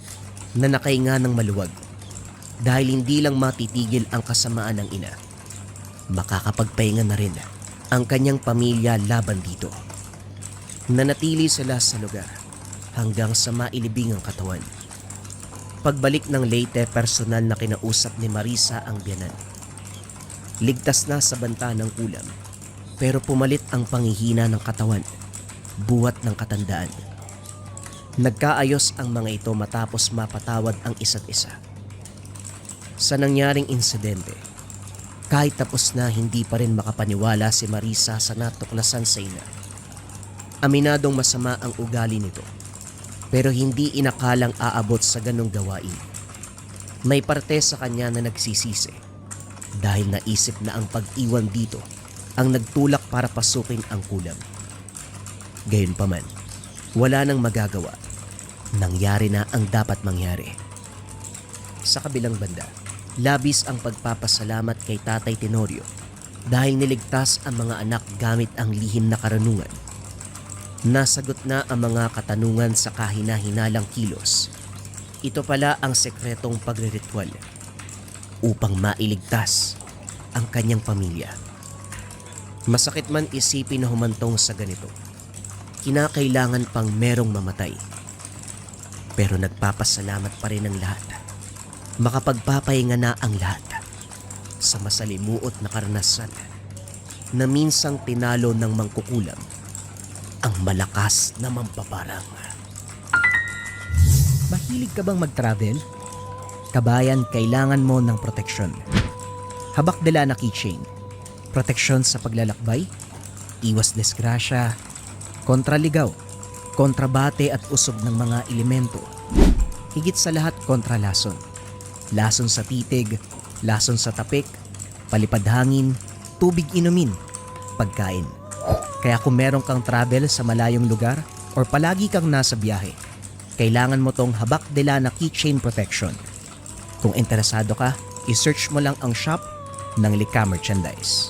na nakahinga ng maluwag dahil hindi lang matitigil ang kasamaan ng ina. Makakapagpahinga na rin ang kanyang pamilya laban dito. Nanatili sila sa lugar hanggang sa mailibing ang katawan. Pagbalik ng Leyte, personal na kinausap ni Marisa ang biyanan. Ligtas na sa banta ng kulam, pero pumalit ang panghihina ng katawan, buhat ng katandaan. Nagkaayos ang mga ito matapos mapatawad ang isa't isa. Sa nangyaring insidente, kahit tapos na hindi pa rin makapaniwala si Marisa sa natuklasan sa ina. Aminadong masama ang ugali nito, pero hindi inakalang aabot sa ganong gawain. May parte sa kanya na nagsisisi dahil naisip na ang pag-iwan dito ang nagtulak para pasukin ang kulam. Gayunpaman, wala nang magagawa. Nangyari na ang dapat mangyari. Sa kabilang banda, labis ang pagpapasalamat kay Tatay Tenorio dahil niligtas ang mga anak gamit ang lihim na karunungan. Nasagot na ang mga katanungan sa kahina-hinalang kilos. Ito pala ang sekretong pagre-ritual upang mailigtas ang kanyang pamilya. Masakit man isipin na humantong sa ganito. Kinakailangan pang merong mamatay. Pero nagpapasalamat pa rin ang lahat. Makapagpapahinga na ang lahat sa masalimuot na karanasan na minsang tinalo ng mangkukulam ang malakas na mampaparang. Mahilig ka bang mag-travel? Kabayan, kailangan mo ng proteksyon. Habak dala na keychain. Proteksyon sa paglalakbay, iwas disgrasya, kontraligaw, kontrabate at usog ng mga elemento. Higit sa lahat, kontra lason. Lason sa titig, lason sa tapik, palipad hangin, tubig inumin, pagkain. Kaya kung meron kang travel sa malayong lugar or palagi kang nasa biyahe, kailangan mo tong Habak Dela na Keychain Protection. Kung interesado ka, i-search mo lang ang shop ng Lika Merchandise.